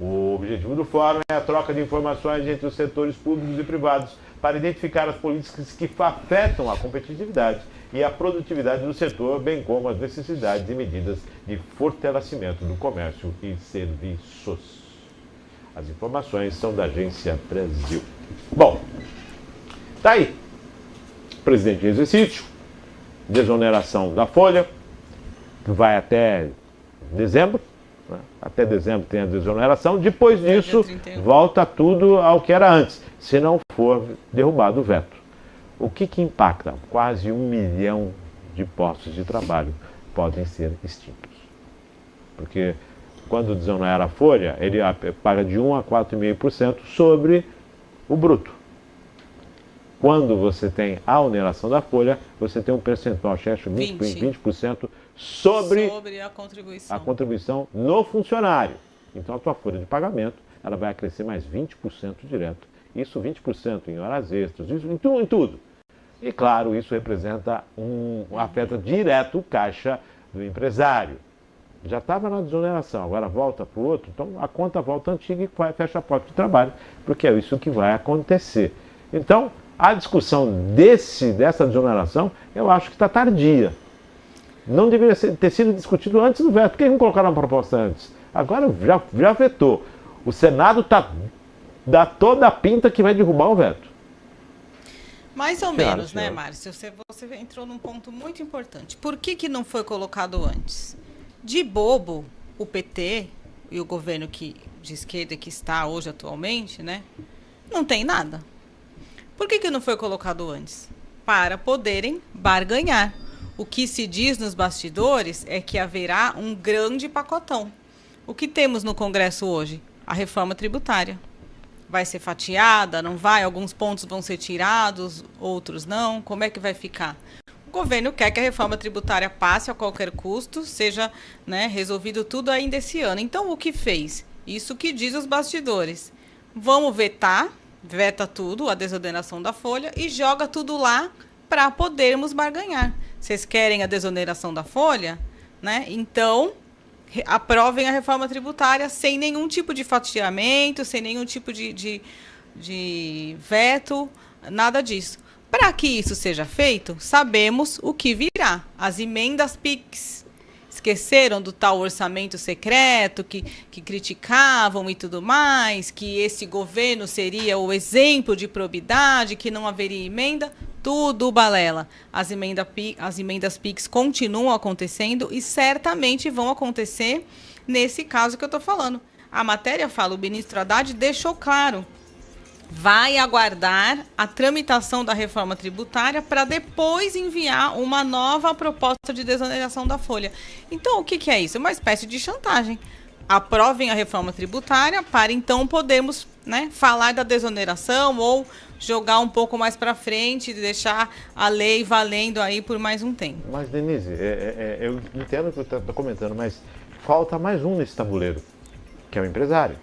O objetivo do fórum é a troca de informações entre os setores públicos e privados para identificar as políticas que afetam a competitividade e a produtividade do setor, bem como as necessidades e medidas de fortalecimento do comércio e serviços. As informações são da Agência Brasil. Bom, tá aí. Presidente em exercício, desoneração da folha, que vai até dezembro. Né? Até dezembro tem a desoneração. Depois disso, volta tudo ao que era antes, se não for derrubado o veto. O que impacta? Quase 1 milhão de postos de trabalho podem ser extintos. Porque quando desonera a folha, ele paga de 1 a 4,5% sobre o bruto. Quando você tem a oneração da folha, você tem um percentual, acho que 20% sobre a contribuição no funcionário. Então a tua folha de pagamento ela vai crescer mais 20% direto. Isso 20% em horas extras, isso em tudo. E claro, isso representa afeta direto o caixa do empresário. Já estava na desoneração, agora volta para o outro, então a conta volta antiga e fecha a porta de trabalho, porque é isso que vai acontecer. Então, a discussão dessa desoneração, eu acho que está tardia. Não deveria ter sido discutido antes do veto. Por que não colocaram a proposta antes? Agora já vetou. O Senado dá toda a pinta que vai derrubar o veto. Mais ou menos, né, Márcio? Você entrou num ponto muito importante. Por que não foi colocado antes? De bobo, o PT e o governo de esquerda que está hoje atualmente, né, não tem nada. Por que não foi colocado antes? Para poderem barganhar. O que se diz nos bastidores é que haverá um grande pacotão. O que temos no Congresso hoje? A reforma tributária. Vai ser fatiada, não vai? Alguns pontos vão ser tirados, outros não. Como é que vai ficar? O governo quer que a reforma tributária passe a qualquer custo, seja, né, resolvido tudo ainda esse ano. Então, o que fez? Isso que diz os bastidores. Vamos veta tudo, a desoneração da folha, e joga tudo lá para podermos barganhar. Vocês querem a desoneração da folha? Né? Então, aprovem a reforma tributária sem nenhum tipo de fatiamento, sem nenhum tipo de veto, nada disso. Para que isso seja feito, sabemos o que virá. As emendas PIX. Esqueceram do tal orçamento secreto que criticavam e tudo mais, que esse governo seria o exemplo de probidade, que não haveria emenda? Tudo balela. As emendas PIX continuam acontecendo e certamente vão acontecer nesse caso que eu estou falando. A matéria fala, o ministro Haddad deixou claro, vai aguardar a tramitação da reforma tributária para depois enviar uma nova proposta de desoneração da folha. Então, o que é isso? É uma espécie de chantagem. Aprovem a reforma tributária para então podermos, né, falar da desoneração ou jogar um pouco mais para frente e deixar a lei valendo aí por mais um tempo. Mas, Denise, eu entendo o que você está comentando, mas falta mais um nesse tabuleiro, que é o empresário,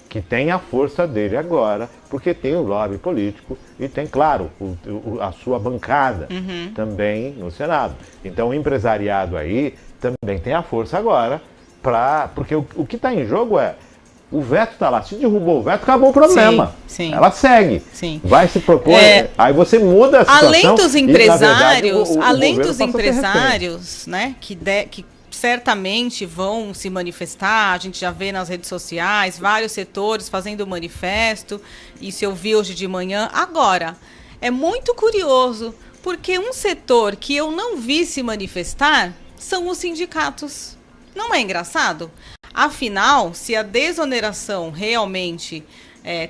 que tem a força dele agora, porque tem o lobby político e tem, claro, a sua bancada também no Senado. Então, o empresariado aí também tem a força agora, porque o que está em jogo é o veto está lá. Se derrubou o veto, acabou o problema. Sim. Ela segue. Sim. Vai se propor. Aí você muda a situação. Além dos empresários, verdade, né, que certamente vão se manifestar, a gente já vê nas redes sociais, vários setores fazendo manifesto, isso eu vi hoje de manhã. Agora, é muito curioso, porque um setor que eu não vi se manifestar são os sindicatos. Não é engraçado? Afinal, se a desoneração realmente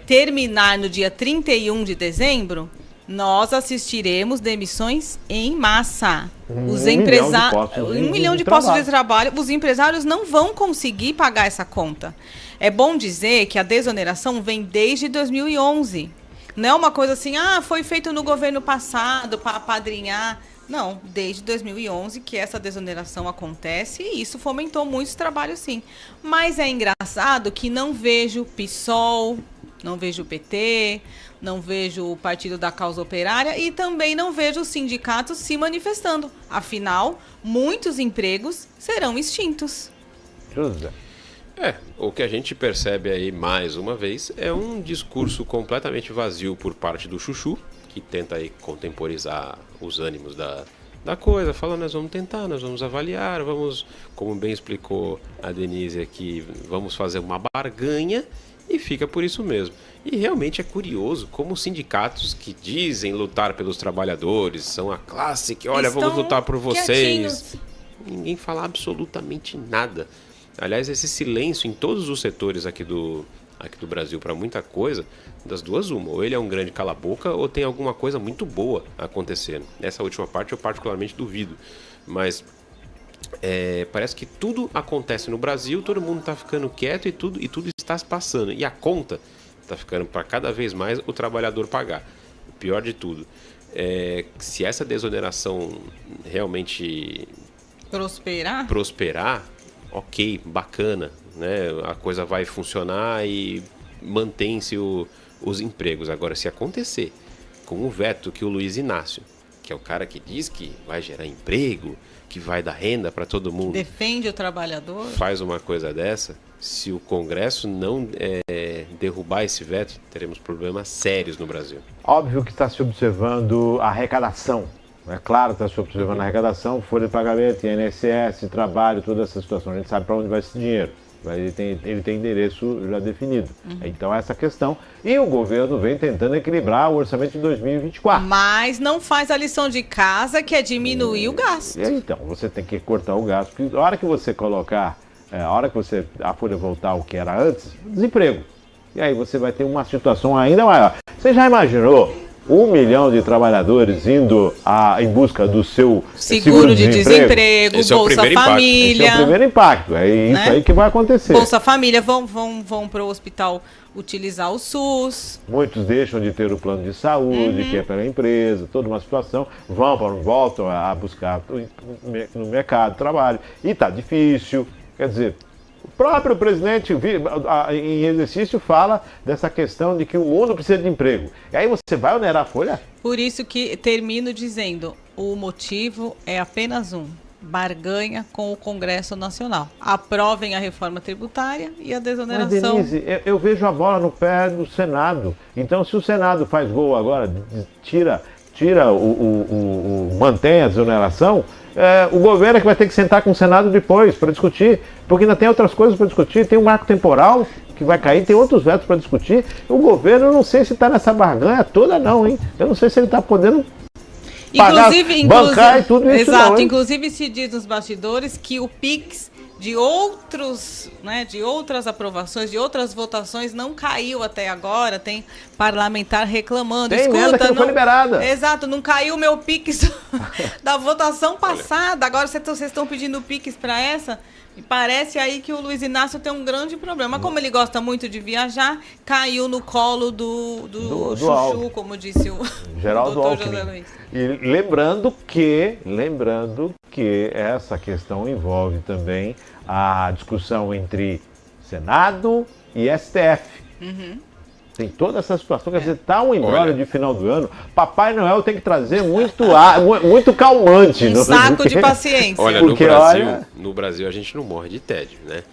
terminar no dia 31 de dezembro, nós assistiremos demissões em massa. Um milhão de postos de trabalho. Os empresários não vão conseguir pagar essa conta. É bom dizer que a desoneração vem desde 2011. Não é uma coisa assim, foi feito no governo passado para apadrinhar. Não, desde 2011 que essa desoneração acontece e isso fomentou muitos trabalhos, sim. Mas é engraçado que não vejo PSOL, não vejo o PT, não vejo o Partido da Causa Operária e também não vejo os sindicatos se manifestando. Afinal, muitos empregos serão extintos. José. O que a gente percebe aí, mais uma vez, é um discurso completamente vazio por parte do Chuchu, que tenta aí contemporizar os ânimos da coisa, fala, nós vamos tentar, nós vamos avaliar, vamos, como bem explicou a Denise aqui, vamos fazer uma barganha e fica por isso mesmo. E realmente é curioso como os sindicatos que dizem lutar pelos trabalhadores, são a classe que, olha, vamos lutar por vocês. Quietinhos. Ninguém fala absolutamente nada. Aliás, esse silêncio em todos os setores aqui do Brasil para muita coisa, das duas uma, ou ele é um grande cala-boca ou tem alguma coisa muito boa acontecendo. Essa última parte eu particularmente duvido, mas parece que tudo acontece no Brasil, todo mundo está ficando quieto e tudo está se passando, e a conta está ficando para cada vez mais o trabalhador pagar. O pior de tudo, se essa desoneração realmente prosperar, ok, bacana, né? A coisa vai funcionar e mantém-se os empregos. Agora, se acontecer com o veto que o Luiz Inácio, que é o cara que diz que vai gerar emprego, que vai dar renda para todo mundo, defende o trabalhador, faz uma coisa dessa, se o Congresso não derrubar esse veto, teremos problemas sérios no Brasil. Óbvio que está se observando a arrecadação. É claro que está se observando a arrecadação, folha de pagamento, INSS, trabalho, toda essa situação. A gente sabe para onde vai esse dinheiro. Ele tem endereço já definido. Então, essa questão. E o governo vem tentando equilibrar o orçamento de 2024. Mas não faz a lição de casa, que é diminuir o gasto. Então, você tem que cortar o gasto. Porque a hora que você colocar, a folha voltar ao que era antes, desemprego. E aí você vai ter uma situação ainda maior. Você já imaginou 1 milhão de trabalhadores indo em busca do seu seguro de desemprego, Bolsa Família. Esse é o primeiro impacto. É isso aí que vai acontecer. Bolsa Família vão para o hospital utilizar o SUS. Muitos deixam de ter o plano de saúde, que é pela empresa, toda uma situação. Voltam a buscar no mercado de trabalho. E está difícil. Quer dizer, o próprio presidente, em exercício, fala dessa questão de que o mundo precisa de emprego. E aí você vai onerar a folha? Por isso que termino dizendo, o motivo é apenas um: barganha com o Congresso Nacional. Aprovem a reforma tributária e a desoneração. Mas, Denise, eu vejo a bola no pé do Senado. Então, se o Senado faz gol agora, mantém a desoneração, o governo é que vai ter que sentar com o Senado depois para discutir, porque ainda tem outras coisas para discutir, tem um marco temporal que vai cair, tem outros vetos para discutir. O governo, eu não sei se está nessa barganha toda não, hein? Eu não sei se ele está podendo bancar e tudo isso. Exato, não, inclusive se diz nos bastidores que o PIX de outras aprovações, de outras votações, não caiu até agora. Tem parlamentar reclamando. Tem emenda que não foi liberada. Exato, não caiu o meu PIX da votação passada. Agora vocês estão pedindo o PIX para essa. E parece aí que o Luiz Inácio tem um grande problema. Como ele gosta muito de viajar, caiu no colo do Chuchu, como disse o Geraldo doutor Alckmin. José Luiz. E lembrando que essa questão envolve também a discussão entre Senado e STF. Tem toda essa situação, quer dizer, tá um embrólio de final do ano. Papai Noel tem que trazer muito calmante. Um saco de paciência. Olha, no Brasil a gente não morre de tédio, né?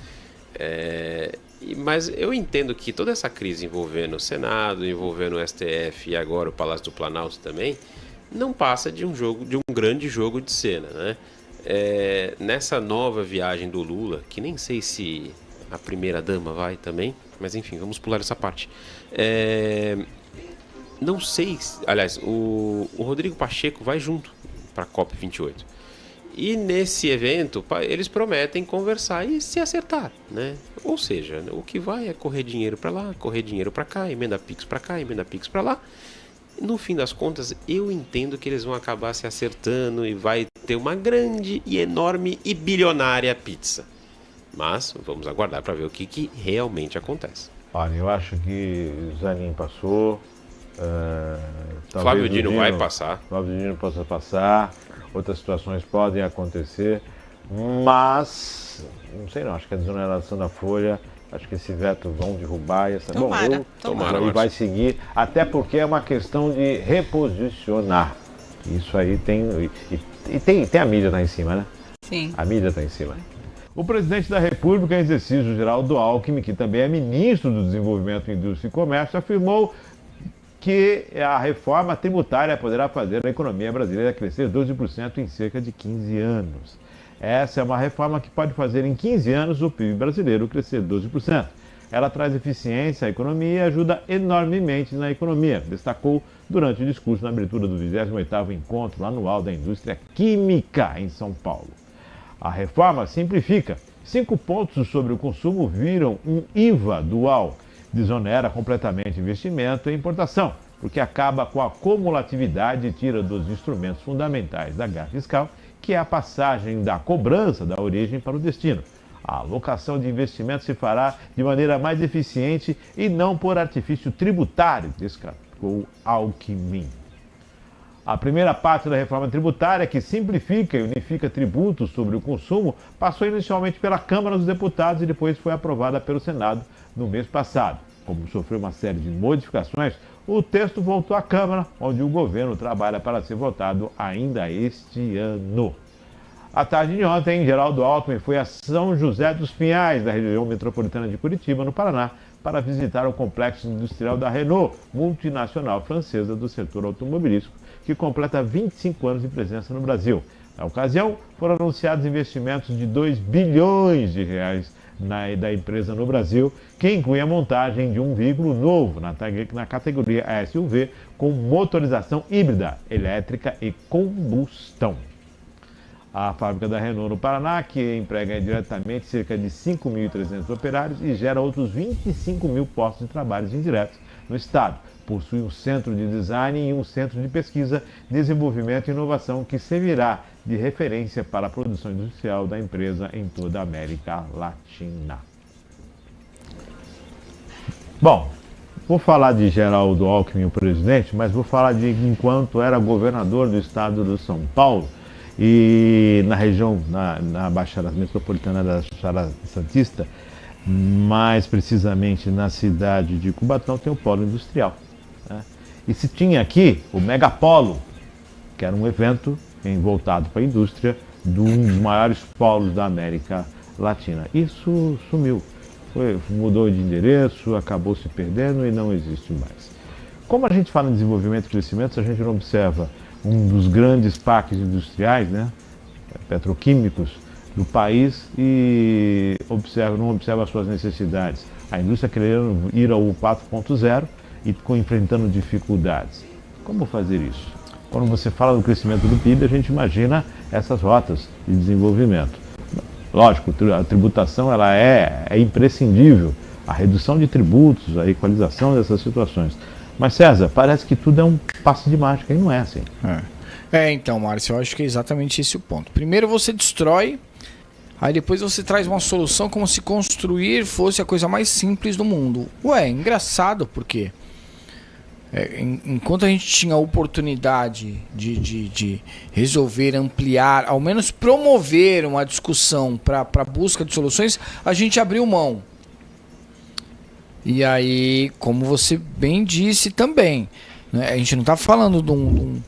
Mas eu entendo que toda essa crise envolvendo o Senado, envolvendo o STF e agora o Palácio do Planalto também, não passa de um grande jogo de cena, né? Nessa nova viagem do Lula, que nem sei se a primeira-dama vai também, mas enfim, vamos pular essa parte. Não sei, aliás, o Rodrigo Pacheco vai junto para a COP28. E nesse evento, eles prometem conversar e se acertar, né? Ou seja, o que vai é correr dinheiro para lá, correr dinheiro para cá, emenda Pix para cá, emenda Pix para lá. No fim das contas, eu entendo que eles vão acabar se acertando e vai ter uma grande e enorme e bilionária pizza. Mas vamos aguardar para ver o que realmente acontece. Olha, eu acho que o Zanin passou. Flávio Dino vai passar. Flávio Dino possa passar. outras situações podem acontecer, mas não sei não, acho que a desoneração da folha, acho que esse veto vão derrubar. Tomara. E vai seguir, até porque é uma questão de reposicionar. Isso aí tem a mídia tá em cima, né? Sim. A mídia tá em cima. O presidente da República, em exercício, Geraldo Alckmin, que também é ministro do Desenvolvimento, Indústria e Comércio, afirmou que a reforma tributária poderá fazer a economia brasileira crescer 12% em cerca de 15 anos. Essa é uma reforma que pode fazer em 15 anos o PIB brasileiro crescer 12%. Ela traz eficiência à economia e ajuda enormemente na economia, destacou durante o discurso na abertura do 28º Encontro Anual da Indústria Química em São Paulo. A reforma simplifica. 5 pontos sobre o consumo viram um IVA dual. Desonera completamente investimento e importação, porque acaba com a cumulatividade e tira dos instrumentos fundamentais da grade fiscal, que é a passagem da cobrança da origem para o destino. A alocação de investimentos se fará de maneira mais eficiente e não por artifício tributário, destacou Alckmin. A primeira parte da reforma tributária, que simplifica e unifica tributos sobre o consumo, passou inicialmente pela Câmara dos Deputados e depois foi aprovada pelo Senado no mês passado. Como sofreu uma série de modificações, o texto voltou à Câmara, onde o governo trabalha para ser votado ainda este ano. À tarde de ontem, Geraldo Alckmin foi a São José dos Pinhais, da região metropolitana de Curitiba, no Paraná, para visitar o complexo industrial da Renault, multinacional francesa do setor automobilístico, que completa 25 anos de presença no Brasil. Na ocasião, foram anunciados investimentos de 2 bilhões de reais da empresa no Brasil, que inclui a montagem de um veículo novo na categoria SUV com motorização híbrida, elétrica e combustão. A fábrica da Renault no Paraná, que emprega diretamente cerca de 5.300 operários e gera outros 25 mil postos de trabalho indiretos no estado, possui um centro de design e um centro de pesquisa, desenvolvimento e inovação que servirá de referência para a produção industrial da empresa em toda a América Latina. Bom, vou falar de Geraldo Alckmin, o presidente, mas vou falar de enquanto era governador do estado do São Paulo e na região, na Baixada Metropolitana da Baixada Santista, mais precisamente na cidade de Cubatão, tem o polo industrial. Né? E se tinha aqui o Megapolo, que era um evento voltado para a indústria de um dos maiores polos da América Latina. Isso sumiu, mudou de endereço, acabou se perdendo e não existe mais. Como a gente fala em desenvolvimento e crescimento, se a gente não observa um dos grandes parques industriais, né, petroquímicos do país e não observa as suas necessidades. A indústria querendo ir ao 4.0 e enfrentando dificuldades. Como fazer isso? Quando você fala do crescimento do PIB, a gente imagina essas rotas de desenvolvimento. Lógico, a tributação ela é imprescindível, a redução de tributos, a equalização dessas situações. Mas César, parece que tudo é um passe de mágica, e não é assim. Então, Márcio, eu acho que é exatamente esse o ponto. Primeiro você destrói, aí depois você traz uma solução como se construir fosse a coisa mais simples do mundo. Engraçado, porque enquanto a gente tinha a oportunidade de resolver, ampliar, ao menos promover uma discussão para a busca de soluções, a gente abriu mão. E aí, como você bem disse também, né, a gente não está falando de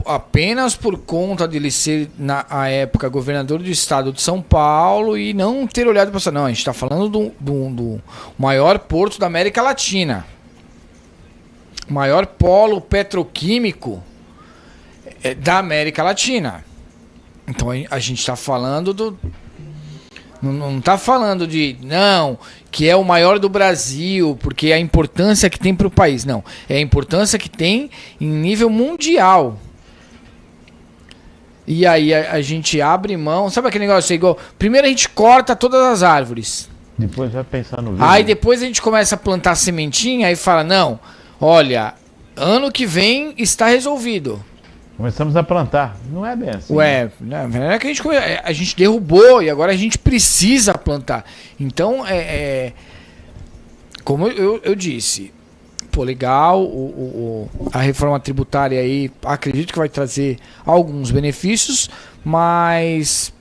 apenas por conta de ele ser, na época, governador do estado de São Paulo e não ter olhado para isso. Não, a gente está falando do maior porto da América Latina. Maior polo petroquímico da América Latina. Então a gente está falando não está falando que é o maior do Brasil, porque a importância que tem para o país. Não, é a importância que tem em nível mundial. E aí a gente abre mão, sabe aquele negócio igual? Primeiro a gente corta todas as árvores. Depois vai pensar no vídeo. Aí depois a gente começa a plantar sementinha e fala, não, olha, ano que vem está resolvido. Começamos a plantar. Não é bem assim. Na verdade é que a gente derrubou e agora a gente precisa plantar. Então, como eu disse, Pô, legal, a reforma tributária aí, acredito que vai trazer alguns benefícios, mas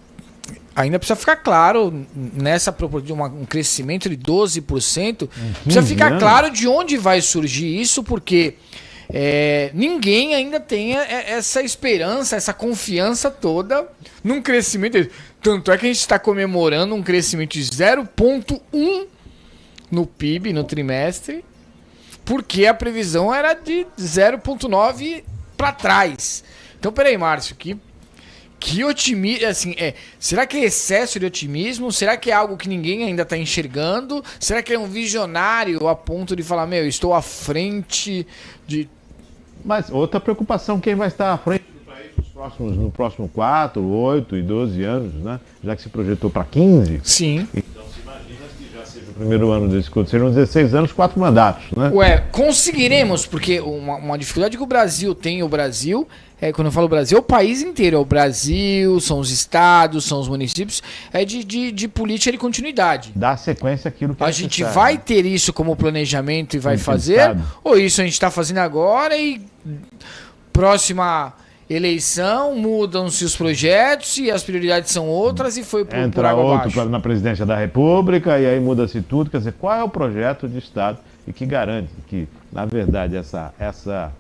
ainda precisa ficar claro, nessa proporção, um crescimento de 12%, precisa ficar claro de onde vai surgir isso, porque ninguém ainda tem essa esperança, essa confiança toda num crescimento. Tanto é que a gente está comemorando um crescimento de 0,1 no PIB no trimestre, porque a previsão era de 0,9 para trás. Então, peraí, Márcio, que otimismo, assim, será que é excesso de otimismo? Será que é algo que ninguém ainda está enxergando? Será que é um visionário a ponto de falar, estou à frente de... Mas outra preocupação, quem vai estar à frente do país no próximo 4, 8 e 12 anos, né? Já que se projetou para 15. Sim. Então se imagina que já seja o primeiro ano desse curso, serão 16 anos, 4 mandatos, né? Conseguiremos, porque uma dificuldade que o Brasil tem, quando eu falo Brasil, é o país inteiro, é o Brasil, são os estados, são os municípios, de política de continuidade. Dá sequência àquilo que a gente vai ter isso como planejamento e vai fazer, ou isso a gente está fazendo agora e próxima eleição mudam-se os projetos e as prioridades são outras e foi por água abaixo. Na presidência da República e aí muda-se tudo. Quer dizer, qual é o projeto de Estado e que garante que, na verdade, essa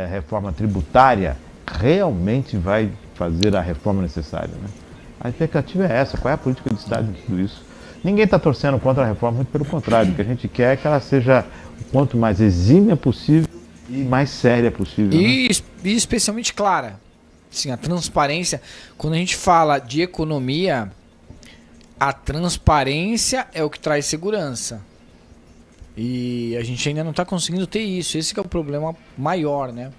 reforma tributária realmente vai fazer a reforma necessária, né? A expectativa é essa, qual é a política de Estado de tudo isso? Ninguém está torcendo contra a reforma, muito pelo contrário, o que a gente quer é que ela seja o quanto mais exímia possível e mais séria possível. E especialmente clara. Sim, a transparência, quando a gente fala de economia, a transparência é o que traz segurança. E a gente ainda não está conseguindo ter isso, esse que é o problema maior, né?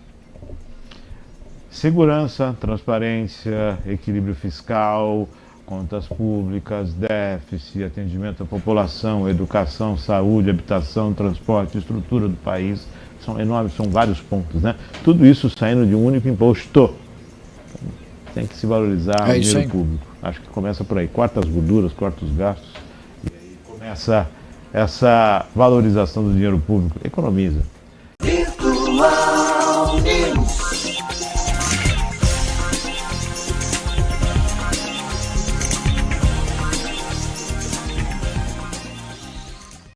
Segurança, transparência, equilíbrio fiscal, contas públicas, déficit, atendimento à população, educação, saúde, habitação, transporte, estrutura do país, são enormes, são vários pontos, né? Tudo isso saindo de um único imposto. Tem que se valorizar o dinheiro público. Acho que começa por aí, corta as gorduras, corta os gastos, e aí começa essa valorização do dinheiro público, economiza.